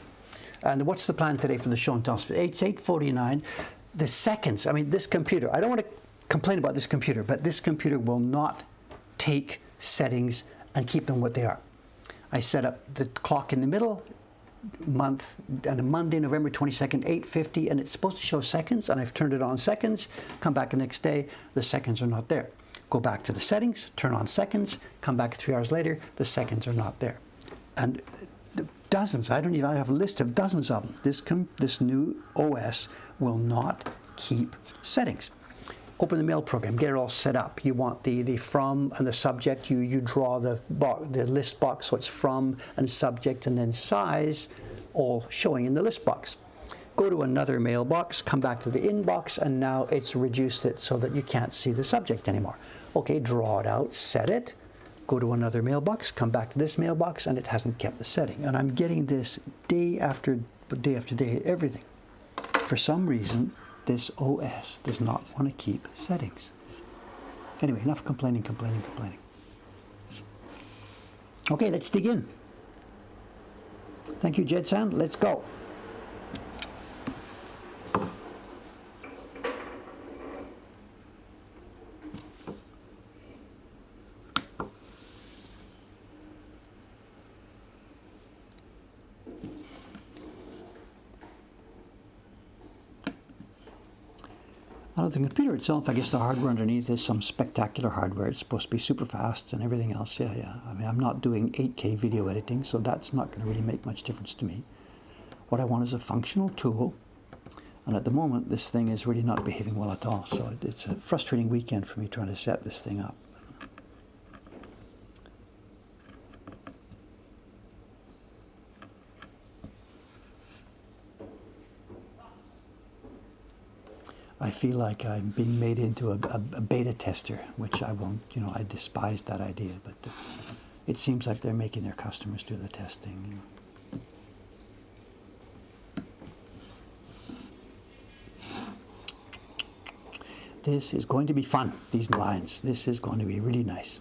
And what's the plan today for the show and tell? It's 8:49. The seconds, I mean, this computer, I don't want to complain about this computer, but this computer will not take settings and keep them what they are. I set up the clock in the middle, month, and a Monday, November 22nd, 8:50, and it's supposed to show seconds, and I've turned it on seconds, come back the next day, the seconds are not there. Go back to the settings, turn on seconds, come back 3 hours later, the seconds are not there. And dozens, I have a list of dozens of them. This new OS will not keep settings. Open the mail program, get it all set up. You want the from and the subject. You draw the list box, so it's from and subject and then size, all showing in the list box. Go to another mailbox, come back to the inbox, and now it's reduced it so that you can't see the subject anymore. Okay, draw it out, set it, go to another mailbox, come back to this mailbox, and it hasn't kept the setting. And I'm getting this day after day, everything. For some reason, this OS does not want to keep settings. Anyway, enough complaining. Okay, let's dig in. Thank you, Jed-san. Let's go. The computer itself, I guess the hardware underneath is some spectacular hardware. It's supposed to be super fast and everything else. Yeah. I mean, I'm not doing 8K video editing, so that's not going to really make much difference to me. What I want is a functional tool, and at the moment, this thing is really not behaving well at all. So it's a frustrating weekend for me trying to set this thing up. I feel like I'm being made into a beta tester, which I won't, I despise that idea, but it seems like they're making their customers do the testing. This is going to be fun, these lines. This is going to be really nice.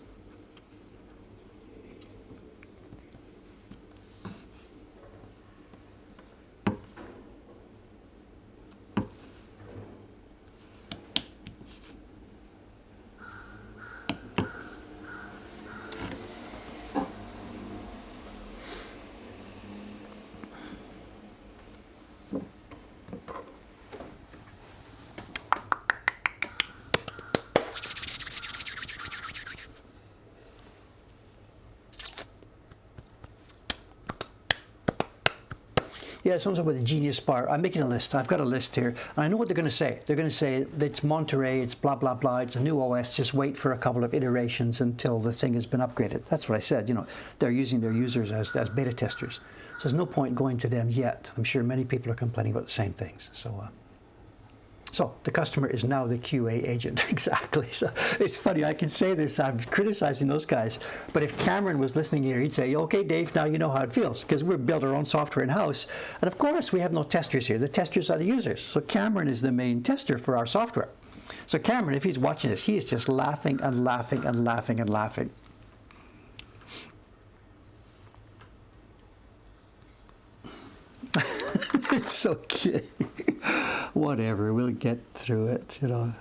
Yeah, someone's with a Genius Bar. I'm making a list. I've got a list here, and I know what they're going to say. They're going to say it's Monterey, it's blah, blah, blah, it's a new OS, just wait for a couple of iterations until the thing has been upgraded. That's what I said. They're using their users as beta testers. So there's no point going to them yet. I'm sure many people are complaining about the same things. So the customer is now the QA agent. Exactly. So it's funny, I can say this, I'm criticizing those guys, but if Cameron was listening here, he'd say, okay, Dave, now you know how it feels, because we build our own software in-house. And of course, we have no testers here. The testers are the users. So Cameron is the main tester for our software. So Cameron, if he's watching this, he is just laughing and laughing and laughing and laughing. It's okay. Whatever, we'll get through it, And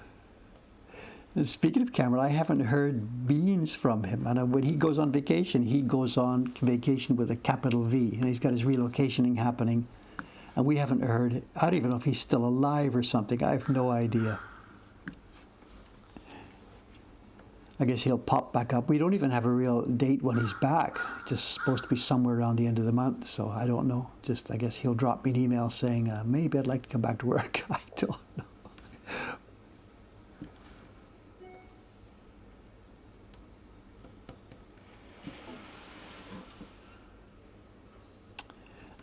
speaking of Cameron, I haven't heard beans from him. And when he goes on vacation with a capital V. And he's got his relocationing happening. And we haven't heard, I don't even know if he's still alive or something. I have no idea. I guess he'll pop back up. We don't even have a real date when he's back. Just supposed to be somewhere around the end of the month, so I don't know. I guess he'll drop me an email saying, maybe I'd like to come back to work. I don't know.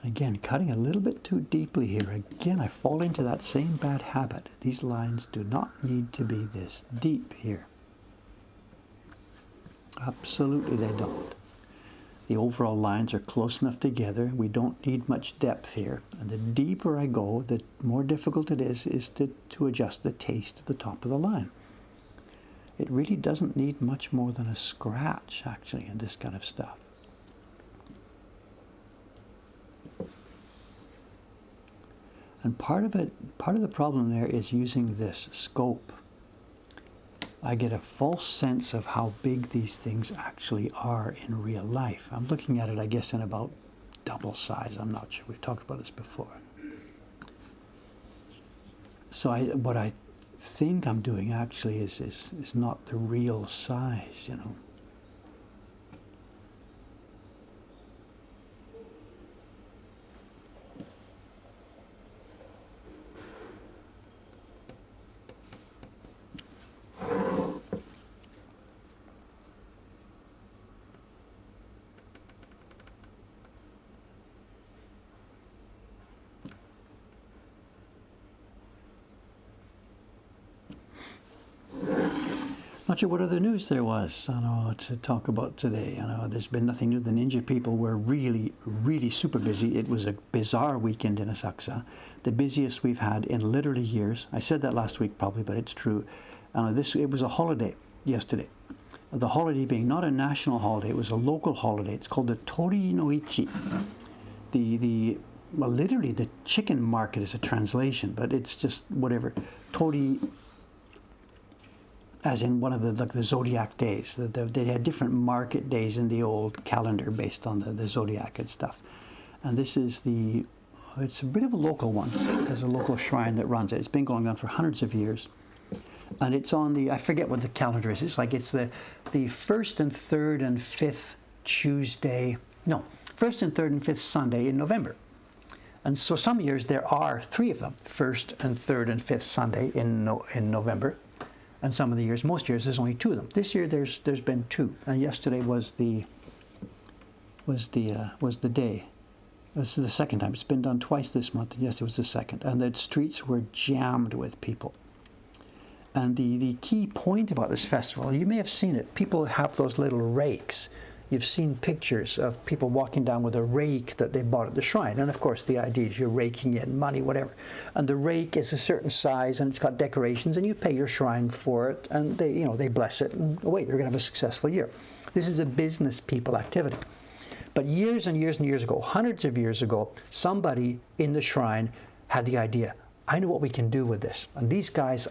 Again, cutting a little bit too deeply here. Again, I fall into that same bad habit. These lines do not need to be this deep here. Absolutely they don't. The overall lines are close enough together. We don't need much depth here. And the deeper I go, the more difficult it is to adjust the taste of the top of the line. It really doesn't need much more than a scratch, actually, in this kind of stuff. And part of the problem there is using this scope. I get a false sense of how big these things actually are in real life. I'm looking at it, I guess, in about double size. I'm not sure. We've talked about this before. So what I think I'm doing actually is not the real size, you know. Not sure what other news there was, to talk about today. There's been nothing new. The Ninja people were really, really super busy. It was a bizarre weekend in Asakusa, the busiest we've had in literally years. I said that last week probably, but it's true. It was a holiday yesterday. The holiday being not a national holiday, it was a local holiday. It's called the Tori no Ichi. Well, literally the chicken market is a translation, but it's just whatever. Tori, as in one of the zodiac days. They had different market days in the old calendar based on the zodiac and stuff. And this is it's a bit of a local one. There's a local shrine that runs it. It's been going on for hundreds of years. And it's on I forget what the calendar is. It's the first and third and fifth Tuesday, no, first and third and fifth Sunday in November. And so some years there are 3 of them, first and third and fifth Sunday in November. And some of the years, most years, there's only 2 of them. This year, there's been 2, and yesterday was the day. This is the second time. It's been done twice this month, and yesterday was the second. And the streets were jammed with people. And the key point about this festival, you may have seen it. People have those little rakes. You've seen pictures of people walking down with a rake that they bought at the shrine. And of course, the idea is you're raking in money, whatever. And the rake is a certain size and it's got decorations and you pay your shrine for it and they bless it and wait, you're going to have a successful year. This is a business people activity. But years and years and years ago, hundreds of years ago, somebody in the shrine had the idea, I know what we can do with this. And these guys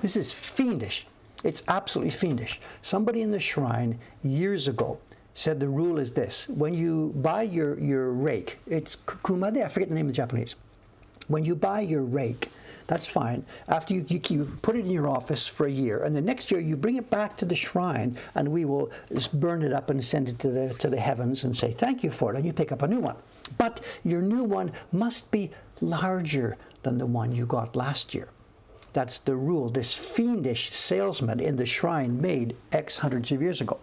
this is fiendish. It's absolutely fiendish. Somebody in the shrine years ago said the rule is this. When you buy your rake, it's kumade, I forget the name of the Japanese. When you buy your rake, that's fine. After you put it in your office for a year, and the next year you bring it back to the shrine, and we will burn it up and send it to the heavens and say thank you for it, and you pick up a new one. But your new one must be larger than the one you got last year. That's the rule this fiendish salesman in the shrine made X hundreds of years ago.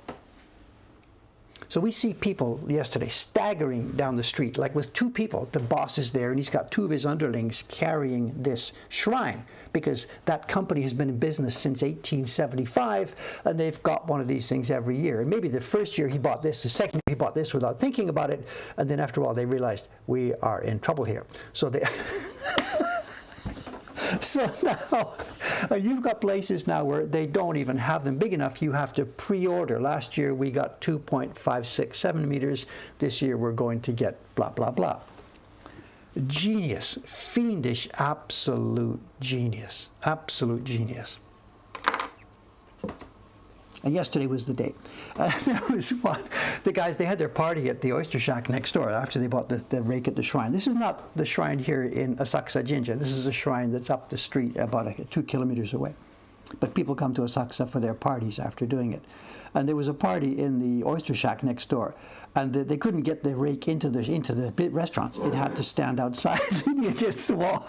So we see people yesterday staggering down the street, like with 2 people. The boss is there, and he's got 2 of his underlings carrying this shrine, because that company has been in business since 1875, and they've got one of these things every year. And maybe the first year he bought this, the second year he bought this without thinking about it, and then after all they realized, we are in trouble here. So they... So now, you've got places now where they don't even have them big enough. You have to pre-order. Last year we got 2.567 meters. This year we're going to get blah, blah, blah. Genius. Fiendish, absolute genius. Absolute genius. And yesterday was the day. There was one. The guys, they had their party at the oyster shack next door after they bought the rake at the shrine. This is not the shrine here in Asakusa Jinja. This is a shrine that's up the street about 2 kilometers away. But people come to Asakusa for their parties after doing it. And there was a party in the oyster shack next door. And they couldn't get the rake into the restaurants. It had to stand outside against the wall.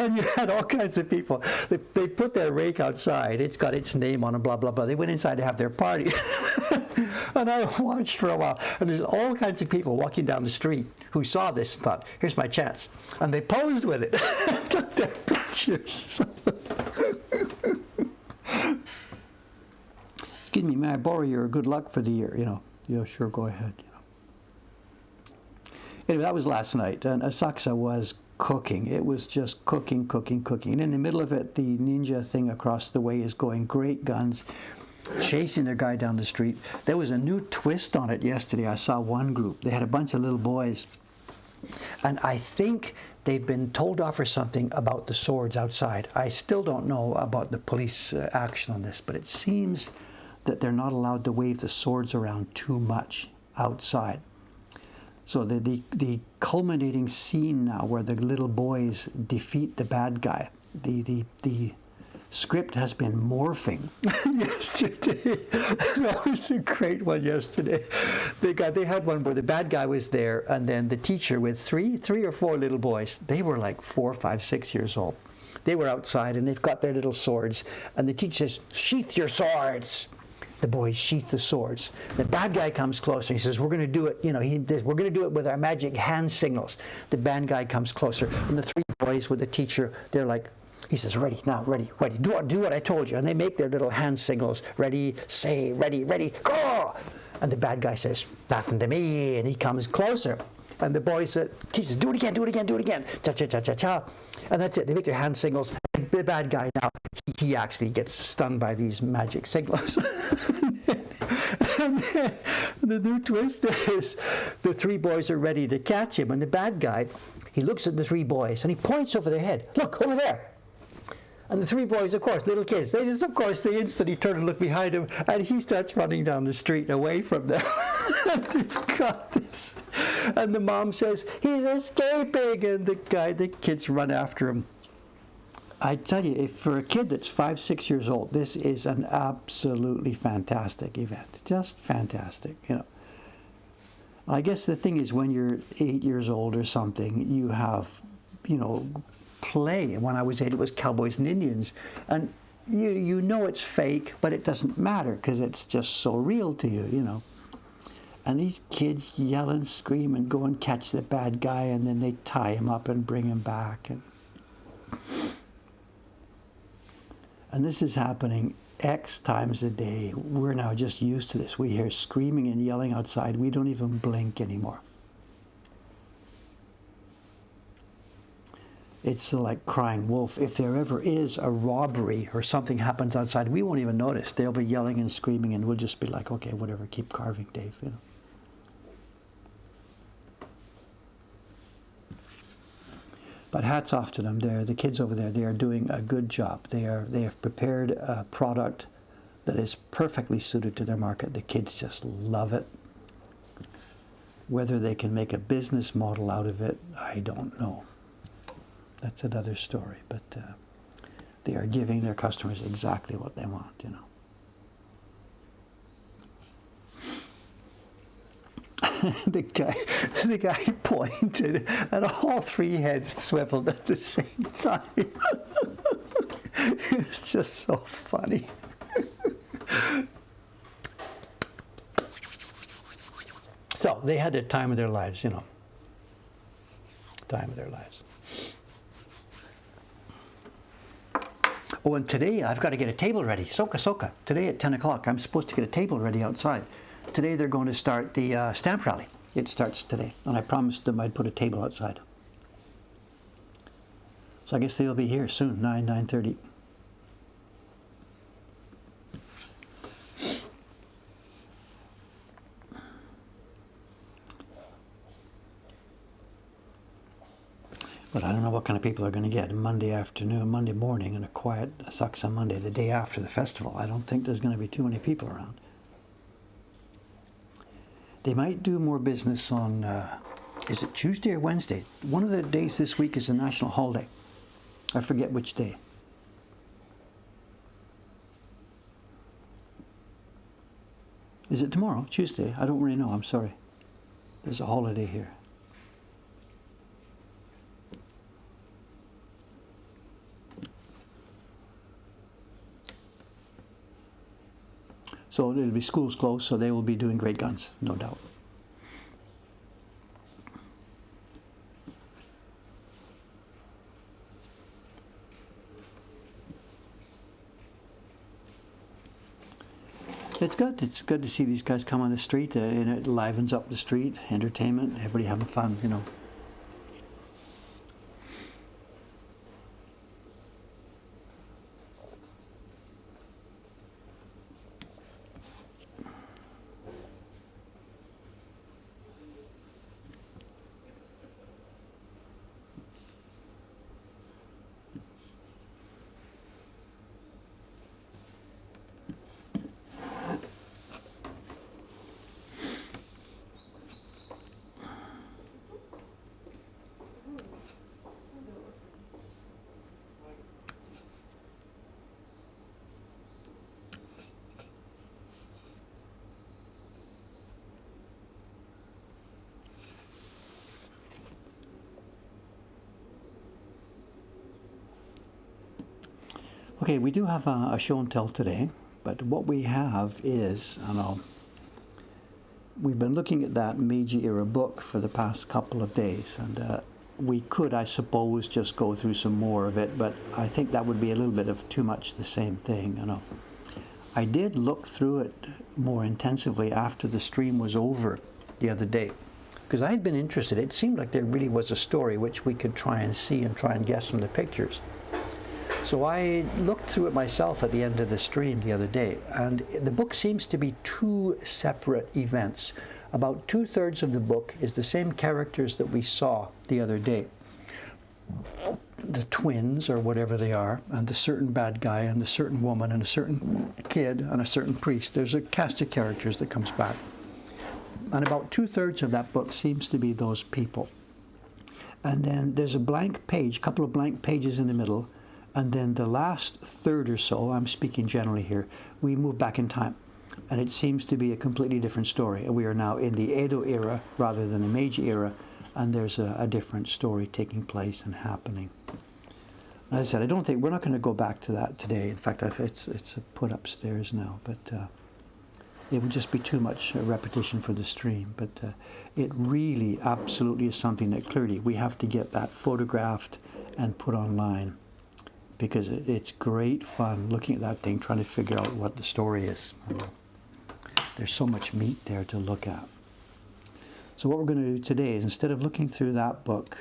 And you had all kinds of people. They put their rake outside. It's got its name on it, blah, blah, blah. They went inside to have their party. And I watched for a while. And there's all kinds of people walking down the street who saw this and thought, here's my chance. And they posed with it. Took their pictures. Excuse me, may I borrow your good luck for the year, Yeah, sure, go ahead. Anyway, that was last night, and Asakusa was cooking. It was just cooking, cooking, cooking. And in the middle of it, the ninja thing across the way is going great guns, chasing their guy down the street. There was a new twist on it yesterday. I saw one group. They had a bunch of little boys, and I think they've been told off or something about the swords outside. I still don't know about the police action on this, but it seems that they're not allowed to wave the swords around too much outside. So the culminating scene now where the little boys defeat the bad guy, the script has been morphing. Yesterday, that was a great one yesterday. They had one where the bad guy was there, and then the teacher with three or four little boys. They were like 4, 5, 6 years old. They were outside, and they've got their little swords, and the teacher says, "Sheath your swords." The boys sheath the swords. The bad guy comes closer. He says, "We're going to do it, we're going to do it with our magic hand signals." The bad guy comes closer, and the three boys with the teacher, they're like, he says, "Ready, now, ready. Do what I told you." And they make their little hand signals. Ready, say, ready, go! And the bad guy says, "Nothing to me." And he comes closer. And the boys said, "Teacher, do it again. Cha-cha-cha-cha-cha." And that's it. They make their hand signals. The bad guy now, he actually gets stung by these magic signals. And then the new twist is the three boys are ready to catch him. And the bad guy, he looks at the three boys and he points over their head. "Look, over there." And the three boys, of course, little kids, they instantly turn and look behind him, and he starts running down the street away from them. And they've got this. And the mom says, "He's escaping." And the kids run after him. I tell you, if for a kid that's 5, 6 years old, this is an absolutely fantastic event. Just fantastic, I guess the thing is, when you're 8 years old or something, you have, play. When I was 8, it was cowboys and Indians. And you know it's fake, but it doesn't matter because it's just so real to you, And these kids yell and scream and go and catch the bad guy, and then they tie him up and bring him back. And this is happening X times a day. We're now just used to this. We hear screaming and yelling outside. We don't even blink anymore. It's like crying wolf. If there ever is a robbery or something happens outside, we won't even notice. They'll be yelling and screaming, and we'll just be like, "Okay, whatever, keep carving, Dave." But hats off to them. The kids over there, they are doing a good job. They have prepared a product that is perfectly suited to their market. The kids just love it. Whether they can make a business model out of it, I don't know. That's another story. But they are giving their customers exactly what they want, The guy pointed, and all three heads swiveled at the same time. It was just so funny. So they had the time of their lives, Time of their lives. Oh, and today I've got to get a table ready. Soka. Today at 10 o'clock, I'm supposed to get a table ready outside. Today they're going to start the stamp rally. It starts today, and I promised them I'd put a table outside. So I guess they'll be here soon, 9:30. But I don't know what kind of people are going to get Monday afternoon, Monday morning, and a quiet sucks on Monday, the day after the festival. I don't think there's going to be too many people around. They might do more business on, is it Tuesday or Wednesday? One of the days this week is a national holiday. I forget which day. Is it tomorrow? Tuesday? I don't really know. I'm sorry. There's a holiday here. So it'll be schools closed, so they will be doing great guns, no doubt. It's good. It's good to see these guys come on the street, and it livens up the street. Entertainment, everybody having fun, Okay, we do have a show and tell today, but what we have is, I know, we've been looking at that Meiji era book for the past couple of days, and we could, I suppose, just go through some more of it, but I think that would be a little bit of too much the same thing, you know. I did look through it more intensively after the stream was over the other day, because I had been interested. It seemed like there really was a story which we could try and see and try and guess from the pictures. So I looked through it myself at the end of the stream the other day, and the book seems to be two separate events. About 2/3 of the book is the same characters that we saw the other day. The twins, or whatever they are, and the certain bad guy, and the certain woman, and a certain kid, and a certain priest. There's a cast of characters that comes back. And about 2/3 of that book seems to be those people. And then there's a blank page, couple of blank pages in the middle, and then the last third or so, I'm speaking generally here, we move back in time. And it seems to be a completely different story. We are now in the Edo era rather than the Meiji era, and there's a different story taking place and happening. As I said, I don't think, we're not going to go back to that today. In fact, it's put upstairs now, but it would just be too much repetition for the stream. But it really absolutely is something that clearly we have to get that photographed and put online, because it's great fun looking at that thing, trying to figure out what the story is. There's so much meat there to look at. So what we're going to do today is, instead of looking through that book,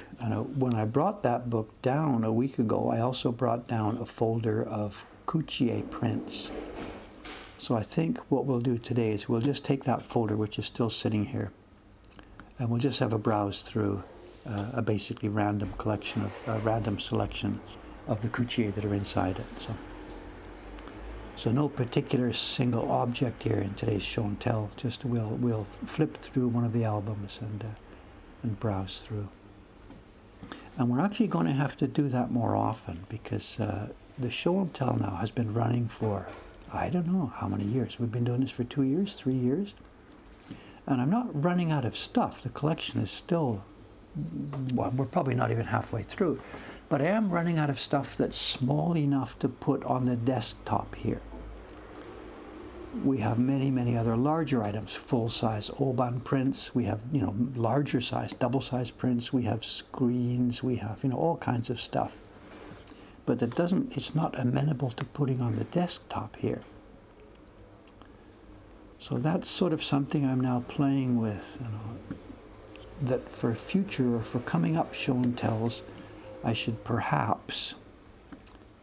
when I brought that book down a week ago, I also brought down a folder of Coochi-e prints. So I think what we'll do today is we'll just take that folder, which is still sitting here, and we'll just have a browse through a basically random collection of random selection of the Coochi-e that are inside it. So no particular single object here in today's show and tell. Just we'll flip through one of the albums and browse through. And we're actually going to have to do that more often, because the show and tell now has been running for, I don't know how many years. We've been doing this for 2 years, 3 years. And I'm not running out of stuff. The collection is still, well, we're probably not even halfway through. But I am running out of stuff that's small enough to put on the desktop here. We have many, many other larger items, full-size Oban prints. We have, larger size, double-size prints. We have screens. We have, all kinds of stuff. But it's not amenable to putting on the desktop here. So that's sort of something I'm now playing with, that for future or for coming up show and tells, I should perhaps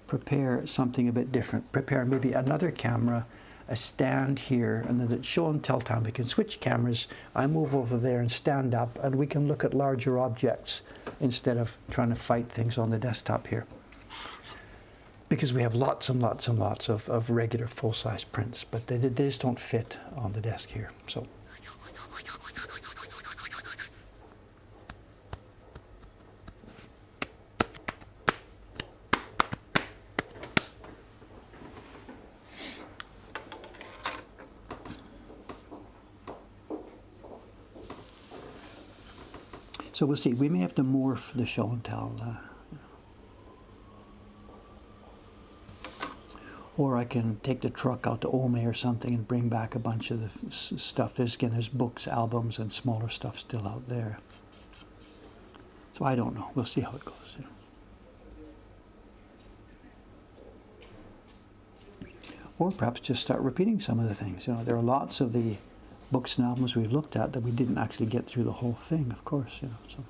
prepare something a bit different. Prepare maybe another camera, a stand here, and then at show and tell time we can switch cameras. I move over there and stand up, and we can look at larger objects instead of trying to fight things on the desktop here. Because we have lots and lots and lots of regular full-size prints, but they just don't fit on the desk here. So we'll see. We may have to morph the show and tell. Or I can take the truck out to Ome or something and bring back a bunch of the stuff. There's books, albums, and smaller stuff still out there. So I don't know. We'll see how it goes. Or perhaps just start repeating some of the things. There are lots of the books and albums we've looked at that we didn't actually get through the whole thing, of course. So.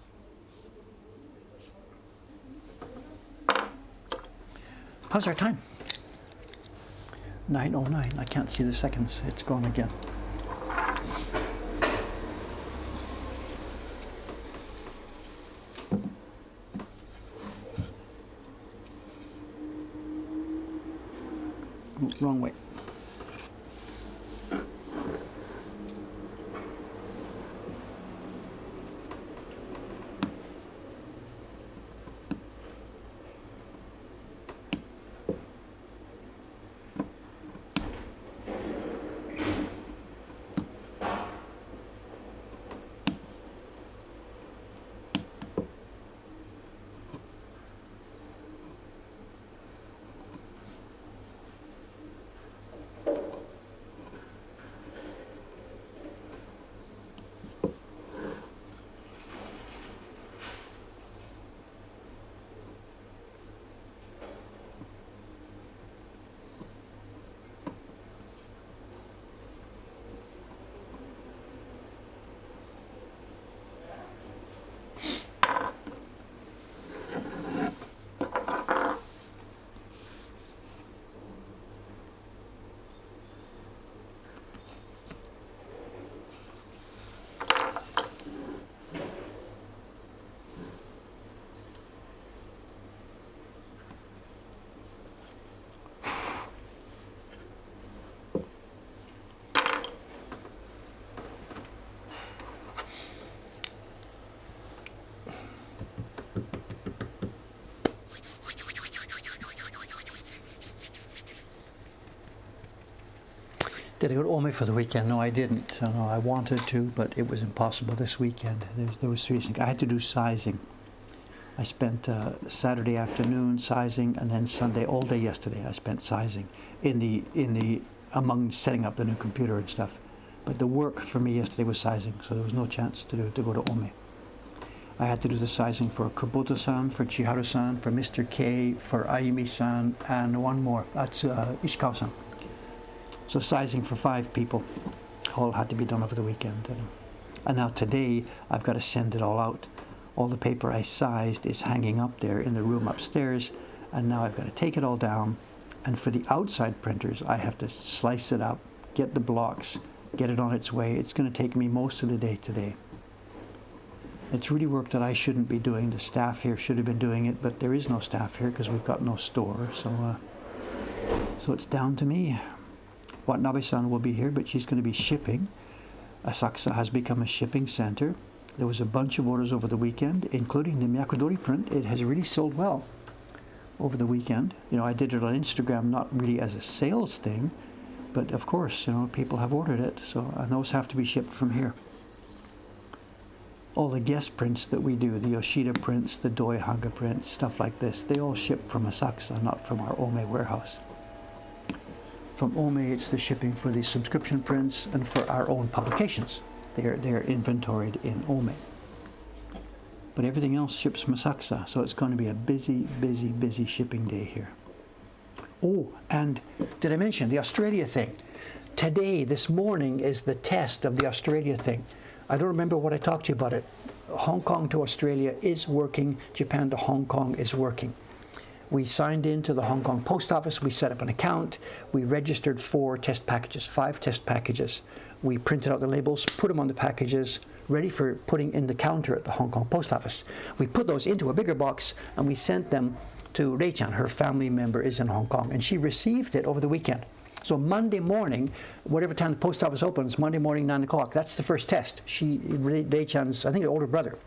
How's our time? 9:09. I can't see the seconds. It's gone again. Wrong way. Did I go to Ome for the weekend? No, I didn't. No, I wanted to, but it was impossible this weekend. There was three things. I had to do sizing. I spent Saturday afternoon sizing, and then Sunday all day yesterday I spent sizing among setting up the new computer and stuff. But the work for me yesterday was sizing, so there was no chance to go to Ome. I had to do the sizing for Kubota-san, for Chiharu-san, for Mr. K, for Ayumi-san, and one more. That's Ishikawa-san. So sizing for 5 people. All had to be done over the weekend. And now today I've got to send it all out. All the paper I sized is hanging up there in the room upstairs, and now I've got to take it all down. And for the outside printers, I have to slice it up, get the blocks, get it on its way. It's going to take me most of the day today. It's really work that I shouldn't be doing. The staff here should have been doing it, but there is no staff here because we've got no store. So it's down to me. Watanabe-san will be here, but she's going to be shipping. Asakusa has become a shipping center. There was a bunch of orders over the weekend, including the Miyakudori print. It has really sold well over the weekend. You know, I did it on Instagram, not really as a sales thing, but of course, you know, people have ordered it, and those have to be shipped from here. All the guest prints that we do, the Yoshida prints, the Doi Hanga prints, stuff like this, they all ship from Asakusa, not from our Ome warehouse. From Ome, it's the shipping for the subscription prints and for our own publications. They're inventoried in Ome. But everything else ships from Asakusa, so it's going to be a busy, busy, busy shipping day here. Oh, and did I mention the Australia thing? Today, this morning, is the test of the Australia thing. I don't remember what I talked to you about it. Hong Kong to Australia is working. Japan to Hong Kong is working. We signed into the Hong Kong post office. We set up an account. We registered 5 test packages. We printed out the labels, put them on the packages, ready for putting in the counter at the Hong Kong post office. We put those into a bigger box and we sent them to Rei-chan. Her family member is in Hong Kong, and she received it over the weekend. So Monday morning, whatever time the post office opens, Monday morning, 9 o'clock, that's the first test. Rei-chan's, I think, her older brother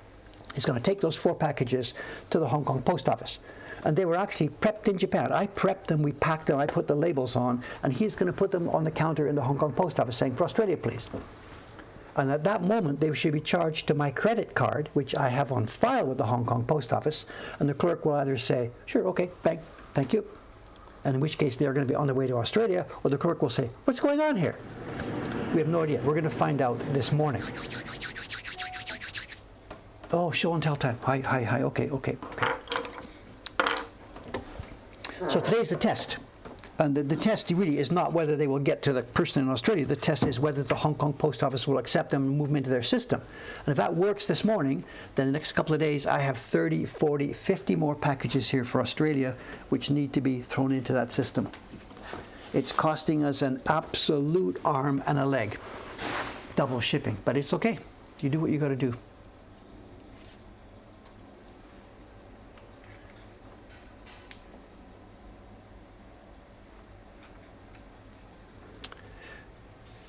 is going to take those 4 packages to the Hong Kong post office. And they were actually prepped in Japan. I prepped them, we packed them, I put the labels on, and he's going to put them on the counter in the Hong Kong post office saying, "For Australia, please." And at that moment, they should be charged to my credit card, which I have on file with the Hong Kong post office, and the clerk will either say, "Sure, okay, thank you," and in which case they're going to be on their way to Australia, or the clerk will say, "What's going on here?" We have no idea. We're going to find out this morning. Oh, show and tell time. Hi, okay. So today's the test. And the test really is not whether they will get to the person in Australia. The test is whether the Hong Kong post office will accept them and move them into their system. And if that works this morning, then the next couple of days I have 30, 40, 50 more packages here for Australia which need to be thrown into that system. It's costing us an absolute arm and a leg. Double shipping. But it's okay. You do what you got to do.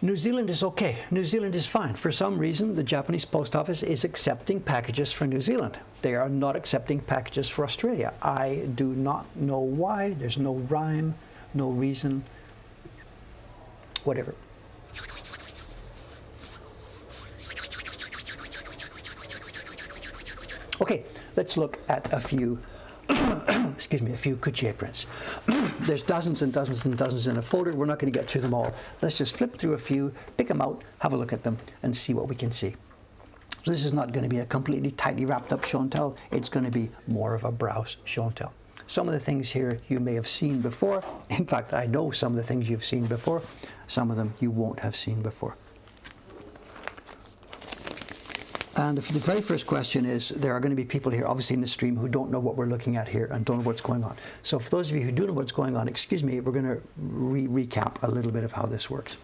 New Zealand is okay. New Zealand is fine. For some reason, the Japanese post office is accepting packages for New Zealand. They are not accepting packages for Australia. I do not know why. There's no rhyme, no reason, whatever. Okay, let's look at a few a few Coochi-e prints. There's dozens and dozens and dozens in a folder. We're not going to get through them all. Let's just flip through a few, pick them out, have a look at them, and see what we can see. So this is not going to be a completely tightly wrapped up show and tell. It's going to be more of a browse show and tell. Some of the things here you may have seen before. In fact, I know some of the things you've seen before. Some of them you won't have seen before. And the very first question is, there are going to be people here, obviously in the stream, who don't know what we're looking at here and don't know what's going on. So for those of you who do know what's going on, excuse me, we're going to recap a little bit of how this works.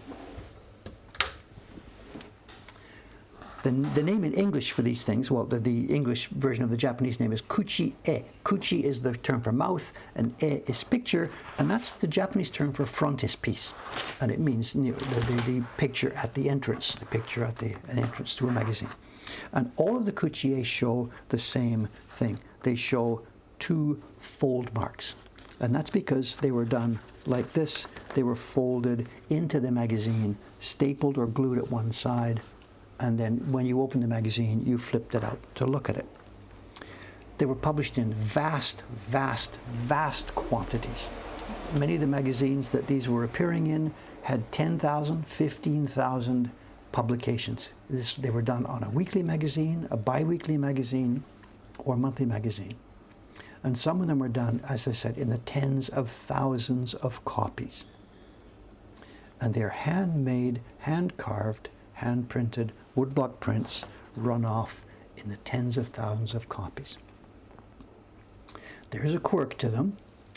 The name in English for these things, well, the English version of the Japanese name is Coochi-e. Coochi is the term for mouth, and e is picture, and that's the Japanese term for frontispiece. And it means, you know, the picture at the entrance, the picture at an entrance to a magazine. And all of the Coochi-e show the same thing. They show 2 fold marks. And that's because they were done like this. They were folded into the magazine, stapled or glued at one side, and then when you opened the magazine, you flipped it out to look at it. They were published in vast, vast, vast quantities. Many of the magazines that these were appearing in had 10,000, 15,000 publications. They were done on a weekly magazine, a bi-weekly magazine, or monthly magazine. And some of them were done, as I said, in the tens of thousands of copies. And they're handmade, hand-carved, hand-printed woodblock prints run off in the tens of thousands of copies. There's a quirk to them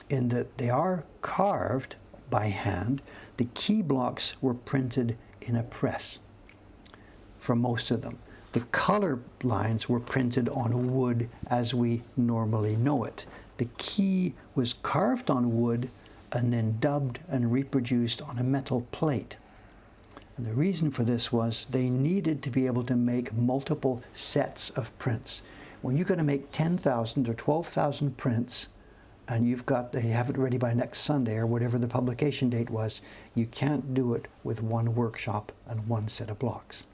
in that they are carved by hand. The key blocks were printed in a press for most of them. The color lines were printed on wood as we normally know it. The key was carved on wood and then dubbed and reproduced on a metal plate. And the reason for this was they needed to be able to make multiple sets of prints. When you're going to make 10,000 or 12,000 prints, and you have it ready by next Sunday or whatever the publication date was, you can't do it with one workshop and one set of blocks.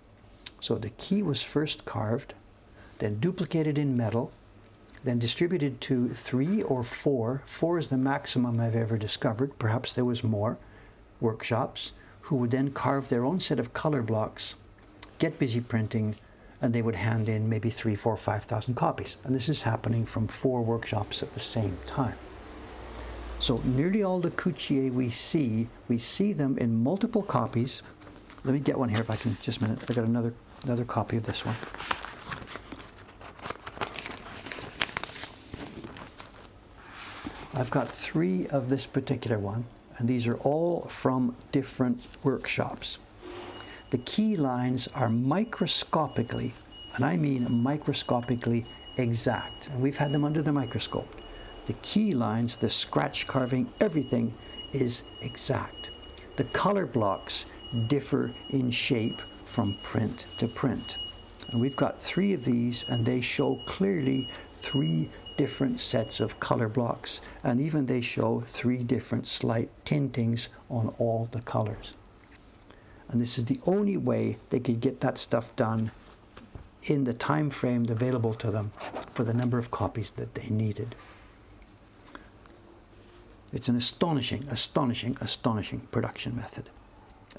So the key was first carved, then duplicated in metal, then distributed to 3 or 4. 4 is the maximum I've ever discovered. Perhaps there was more workshops who would then carve their own set of color blocks, get busy printing, and they would hand in maybe 3, 4, 5,000 copies. And this is happening from 4 workshops at the same time. So nearly all the Coochi-e we see them in multiple copies. Let me get one here if I can, just a minute. I got another copy of this one. I've got 3 of this particular one, and these are all from different workshops. The key lines are microscopically, and I mean microscopically exact, and we've had them under the microscope. The key lines, the scratch carving, everything is exact. The color blocks differ in shape from print to print. And we've got 3 of these, and they show clearly 3 different sets of color blocks, and even they show 3 different slight tintings on all the colors. And this is the only way they could get that stuff done in the time frame available to them for the number of copies that they needed. It's an astonishing, astonishing, astonishing production method.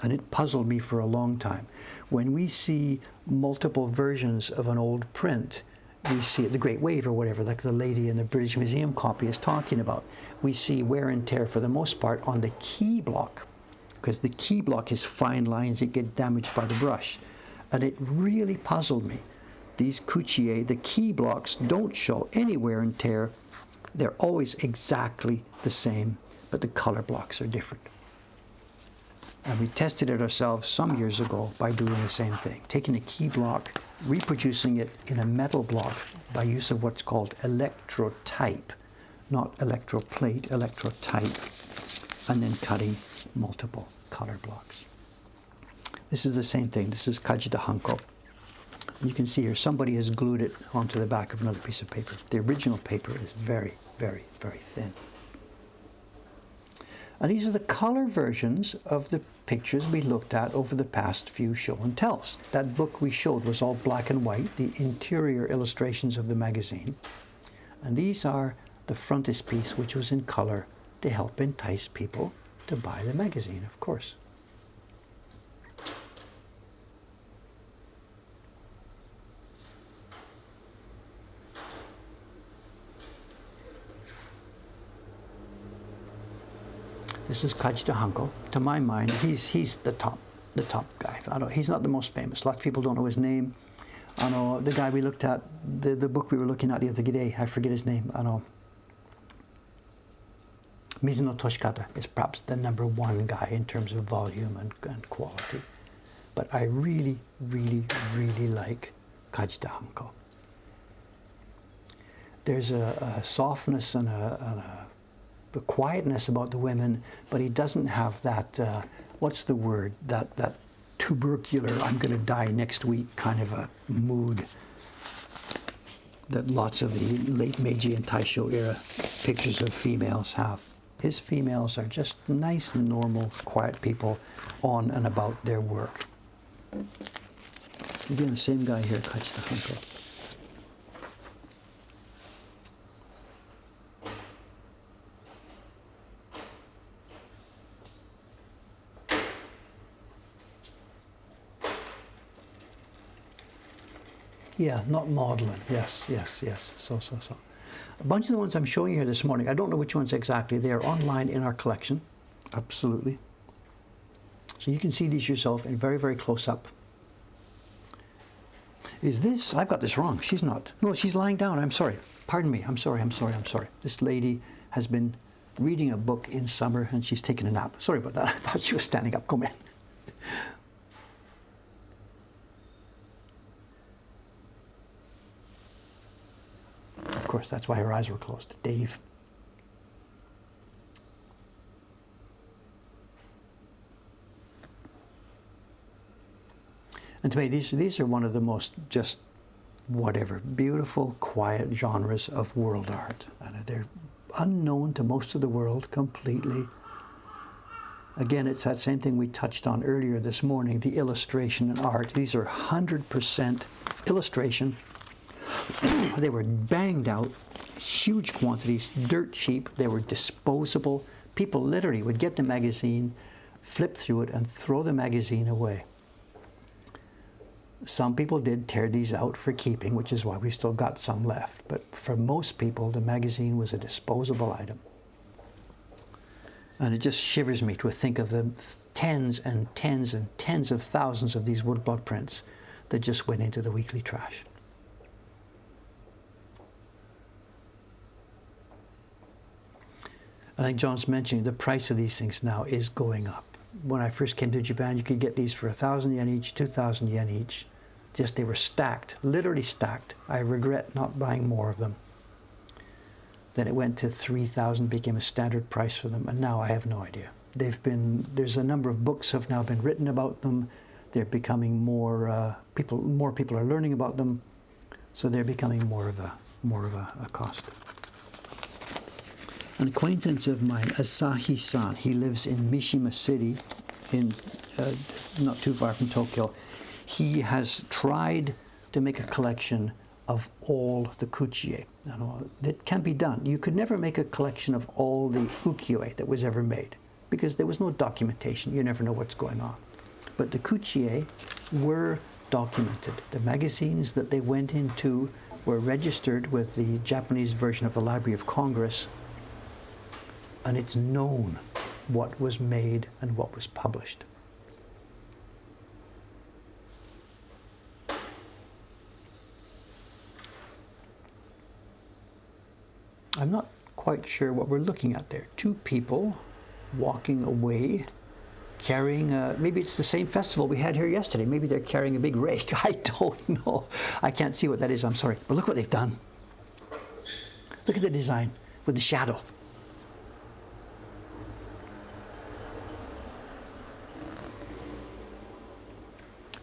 And it puzzled me for a long time. When we see multiple versions of an old print, we see it, the Great Wave or whatever, like the lady in the British Museum copy is talking about. We see wear and tear for the most part on the key block, because the key block is fine lines that get damaged by the brush. And it really puzzled me. These Coochi-e, the key blocks don't show any wear and tear. They're always exactly the same, but the color blocks are different. And we tested it ourselves some years ago by doing the same thing, taking a key block, reproducing it in a metal block by use of what's called electrotype, not electroplate, electrotype, and then cutting multiple color blocks. This is the same thing. This is Kaji-da-hanko. You can see here somebody has glued it onto the back of another piece of paper. The original paper is very, very, very thin. And these are the color versions of the pictures we looked at over the past few show and tells. That book we showed was all black and white, the interior illustrations of the magazine. And these are the frontispiece, which was in color to help entice people to buy the magazine, of course. This is Kaji-da-hanko. To my mind, he's the top guy. He's not the most famous. Lots of people don't know his name. I know the guy we looked at, the book we were looking at the other day, I forget his name. Mizuno Toshikata is perhaps the #1 guy in terms of volume and quality. But I really, really, really like Kaji-da-hanko. There's a softness and a quietness about the women, but he doesn't have that, what's the word, that tubercular, I'm going to die next week kind of a mood that lots of the late Meiji and Taisho era pictures of females have. His females are just nice, normal, quiet people on and about their work. Again, the same guy here, Coochi-e. Yeah, not modeling. Yes, yes, yes. So. A bunch of the ones I'm showing you here this morning, I don't know which ones exactly. They are online in our collection. Absolutely. So you can see these yourself in very, very close up. Is this, I've got this wrong. She's not. No, she's lying down. I'm sorry. Pardon me. I'm sorry. This lady has been reading a book in summer and she's taken a nap. Sorry about that. I thought she was standing up. Come in. Of course, that's why her eyes were closed. Dave. And to me, these are one of the most just whatever, beautiful, quiet genres of world art. And they're unknown to most of the world completely. Again, it's that same thing we touched on earlier this morning, the illustration and art. These are 100% illustration. They were banged out, huge quantities, dirt cheap. They were disposable. People literally would get the magazine, flip through it, and throw the magazine away. Some people did tear these out for keeping, which is why we still got some left. But for most people, the magazine was a disposable item. And it just shivers me to think of the tens and tens and tens of thousands of these woodblock prints that just went into the weekly trash. I think John's mentioning the price of these things now is going up. When I first came to Japan, you could get these for 1,000 yen each, 2,000 yen each. Just they were stacked, literally stacked. I regret not buying more of them. Then it went to 3,000, became a standard price for them, and now I have no idea. There's a number of books have now been written about them. They're becoming more people are learning about them, so they're becoming more of a cost. An acquaintance of mine, Asahi-san, he lives in Mishima City, in not too far from Tokyo. He has tried to make a collection of all the Coochi-e. That can be done. You could never make a collection of all the ukiyo-e that was ever made because there was no documentation. You never know what's going on. But the Coochi-e were documented. The magazines that they went into were registered with the Japanese version of the Library of Congress, and it's known what was made and what was published. I'm not quite sure what we're looking at there. Two people walking away, carrying maybe it's the same festival we had here yesterday. Maybe they're carrying a big rake. I don't know. I can't see what that is. I'm sorry. But look what they've done. Look at the design with the shadow.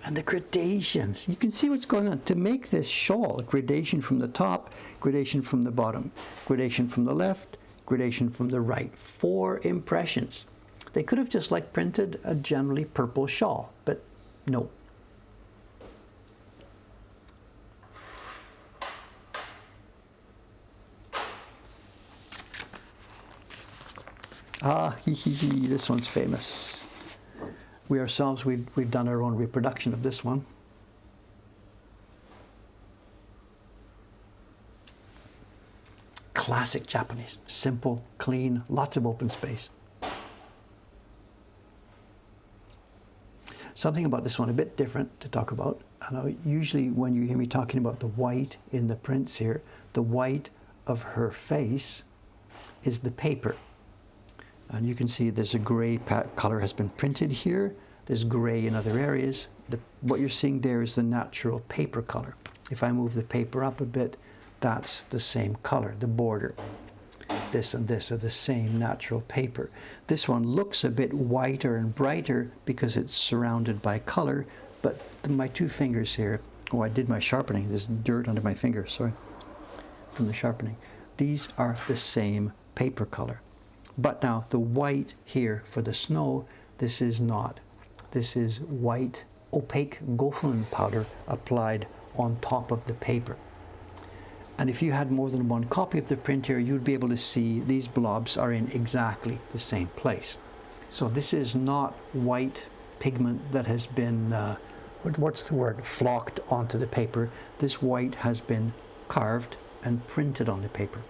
And the gradations. You can see what's going on. To make this shawl, gradation from the top, gradation from the bottom, gradation from the left, gradation from the right. 4 impressions. They could have just like printed a generally purple shawl, but no. Ah, this one's famous. We ourselves, we've done our own reproduction of this one. Classic Japanese, simple, clean, lots of open space. Something about this one a bit different to talk about. I know usually when you hear me talking about the white in the prints here, the white of her face is the paper. And you can see there's a gray color has been printed here. There's gray in other areas. What you're seeing there is the natural paper color. If I move the paper up a bit, that's the same color, the border. This and this are the same natural paper. This one looks a bit whiter and brighter because it's surrounded by color, but my 2 fingers here, oh, I did my sharpening. There's dirt under my finger, sorry, from the sharpening. These are the same paper color. But now the white here for the snow, this is not. This is white opaque Gofen powder applied on top of the paper. And if you had more than one copy of the print here, you'd be able to see these blobs are in exactly the same place. So this is not white pigment that has been, what's the word, flocked onto the paper. This white has been carved and printed on the paper.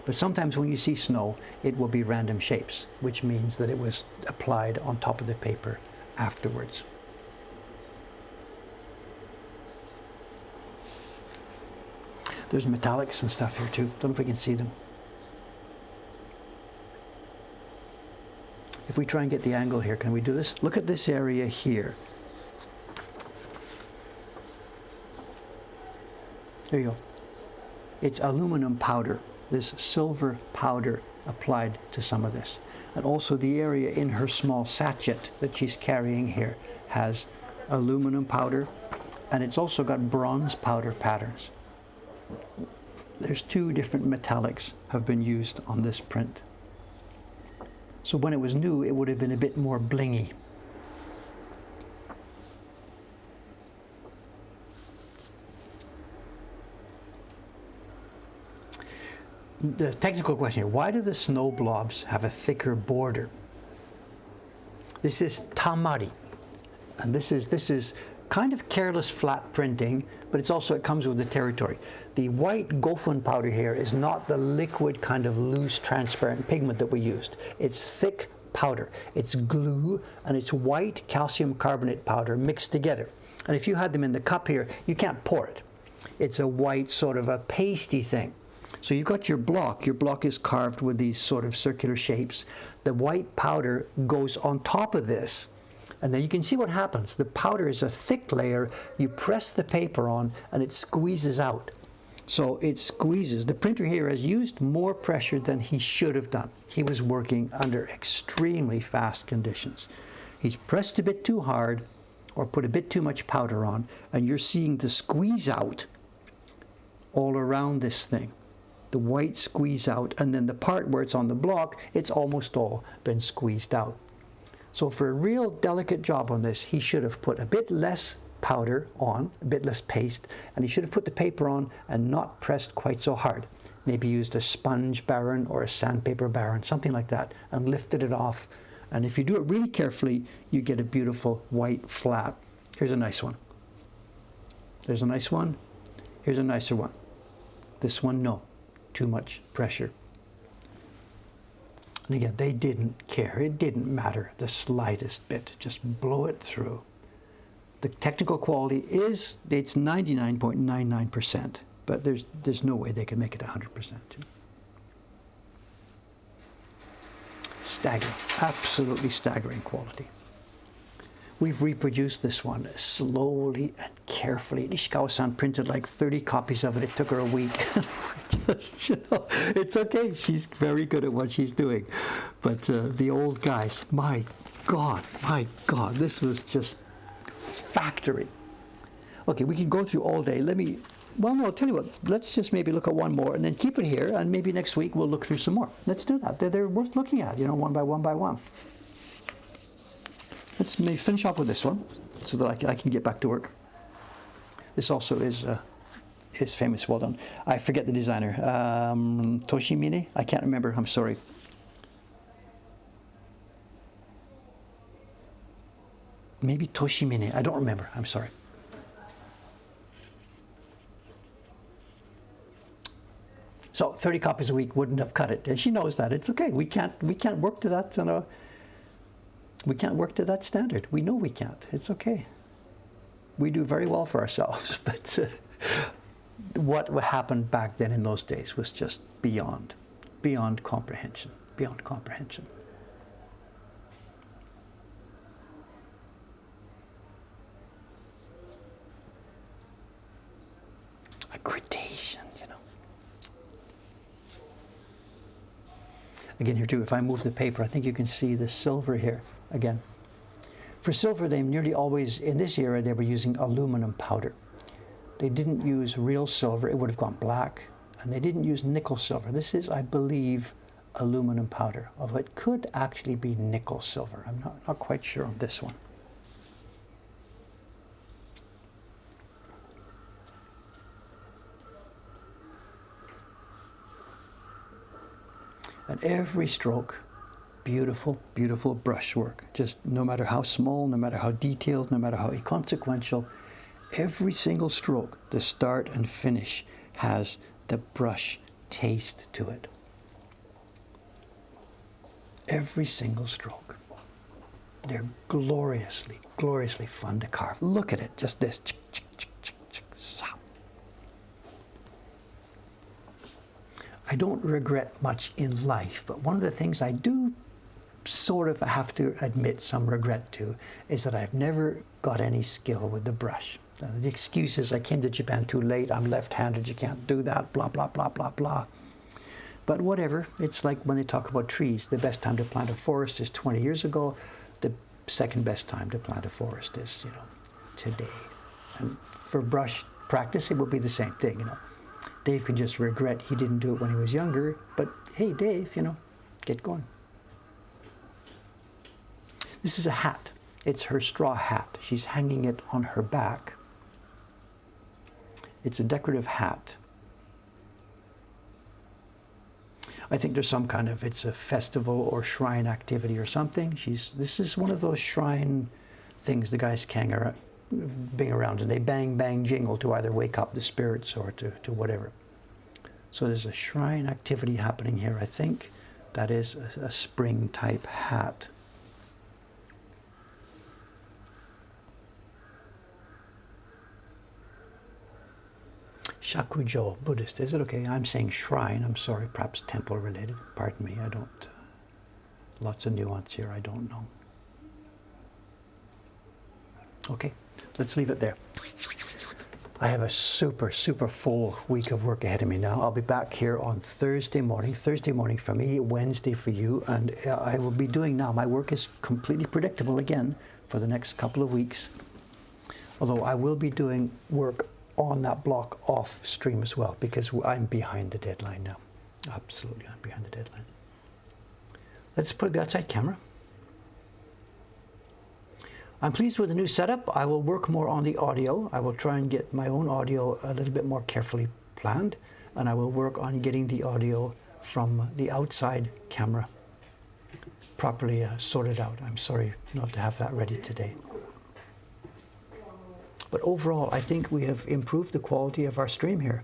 But sometimes when you see snow, it will be random shapes, which means that it was applied on top of the paper afterwards. There's metallics and stuff here too. Don't know if we can see them. If we try and get the angle here, can we do this? Look at this area here. There you go. It's aluminum powder, this silver powder applied to some of this. And also the area in her small sachet that she's carrying here has aluminum powder, and it's also got bronze powder patterns. There's two different metallics have been used on this print. So when it was new, it would have been a bit more blingy. The technical question here, why do the snow blobs have a thicker border? This is tamari, and this is kind of careless flat printing, but it's also, it comes with the territory. The white Gofen powder here is not the liquid kind of loose transparent pigment that we used. It's thick powder. It's glue and it's white calcium carbonate powder mixed together. And if you had them in the cup here, you can't pour it. It's a white sort of a pasty thing. So you've got your block. Your block is carved with these sort of circular shapes. The white powder goes on top of this. And then you can see what happens. The powder is a thick layer. You press the paper on and it squeezes out. So it squeezes. The printer here has used more pressure than he should have done. He was working under extremely fast conditions. He's pressed a bit too hard or put a bit too much powder on, and you're seeing the squeeze out all around this thing. The white squeeze out, and then the part where it's on the block, it's almost all been squeezed out. So for a real delicate job on this, he should have put a bit less powder on, a bit less paste, and he should have put the paper on and not pressed quite so hard. Maybe used a sponge barren or a sandpaper barren, something like that, and lifted it off. And if you do it really carefully, you get a beautiful white flat. Here's a nice one. There's a nice one. Here's a nicer one. This one, no. Too much pressure. And again, they didn't care. It didn't matter the slightest bit. Just blow it through. The technical quality is, it's 99.99%, but there's no way they can make it 100%. Staggering, absolutely staggering quality. We've reproduced this one slowly and carefully. Ishikawa-san printed like 30 copies of it. It took her a week. Just, it's okay. She's very good at what she's doing. But the old guys, my God, this was just factory. Okay, we can go through all day. Well, no, I'll tell you what, let's just maybe look at one more and then keep it here, and maybe next week we'll look through some more. Let's do that. They're worth looking at, one by one by one. Let's maybe finish off with this one so that I can get back to work. This also is famous. Well done. I forget the designer. Toshimine? I can't remember. I'm sorry. Maybe Toshimine. I don't remember. I'm sorry. So 30 copies a week wouldn't have cut it. And she knows that. It's okay. We can't work to that. We can't work to that standard. We know we can't. It's okay. We do very well for ourselves, but what happened back then in those days was just beyond comprehension. Beyond comprehension. A gradation, Again, here too, if I move the paper, I think you can see the silver here again. For silver, they nearly always, in this era, they were using aluminum powder. They didn't use real silver. It would have gone black. And they didn't use nickel silver. This is, I believe, aluminum powder, although it could actually be nickel silver. I'm not quite sure on this one. And every stroke, beautiful, beautiful brushwork. Just no matter how small, no matter how detailed, no matter how inconsequential, every single stroke, the start and finish, has the brush taste to it. Every single stroke. They're gloriously, gloriously fun to carve. Look at it, just this. I don't regret much in life, but one of the things I do sort of have to admit some regret to is that I've never got any skill with the brush. The excuse is I came to Japan too late, I'm left-handed, you can't do that, blah, blah, blah, blah, blah. But whatever, it's like when they talk about trees, the best time to plant a forest is 20 years ago, the second best time to plant a forest is, today. And for brush practice, it would be the same thing, Dave can just regret he didn't do it when he was younger, but hey, Dave, get going. This is a hat. It's her straw hat. She's hanging it on her back. It's a decorative hat. I think there's some kind of, it's a festival or shrine activity or something. This is one of those shrine things the guys being around, and they bang, bang, jingle to either wake up the spirits or to whatever. So there's a shrine activity happening here. I think that is a spring type hat. Shakujo, Buddhist, is it okay? I'm saying shrine, I'm sorry, perhaps temple related. Pardon me, I don't, lots of nuance here, I don't know. Okay, let's leave it there. I have a super, super full week of work ahead of me now. I'll be back here on Thursday morning for me, Wednesday for you, and I will be doing now, my work is completely predictable again for the next couple of weeks. Although I will be doing work on that block off stream as well, because I'm behind the deadline now. Absolutely, I'm behind the deadline. Let's put the outside camera. I'm pleased with the new setup. I will work more on the audio. I will try and get my own audio a little bit more carefully planned, and I will work on getting the audio from the outside camera properly sorted out. I'm sorry not to have that ready today. But overall, I think we have improved the quality of our stream here.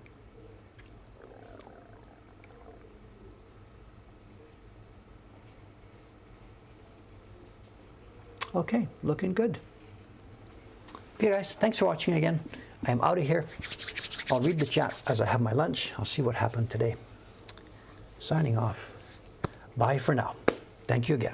Okay, looking good. Okay guys, thanks for watching again. I'm out of here. I'll read the chat as I have my lunch. I'll see what happened today. Signing off. Bye for now. Thank you again.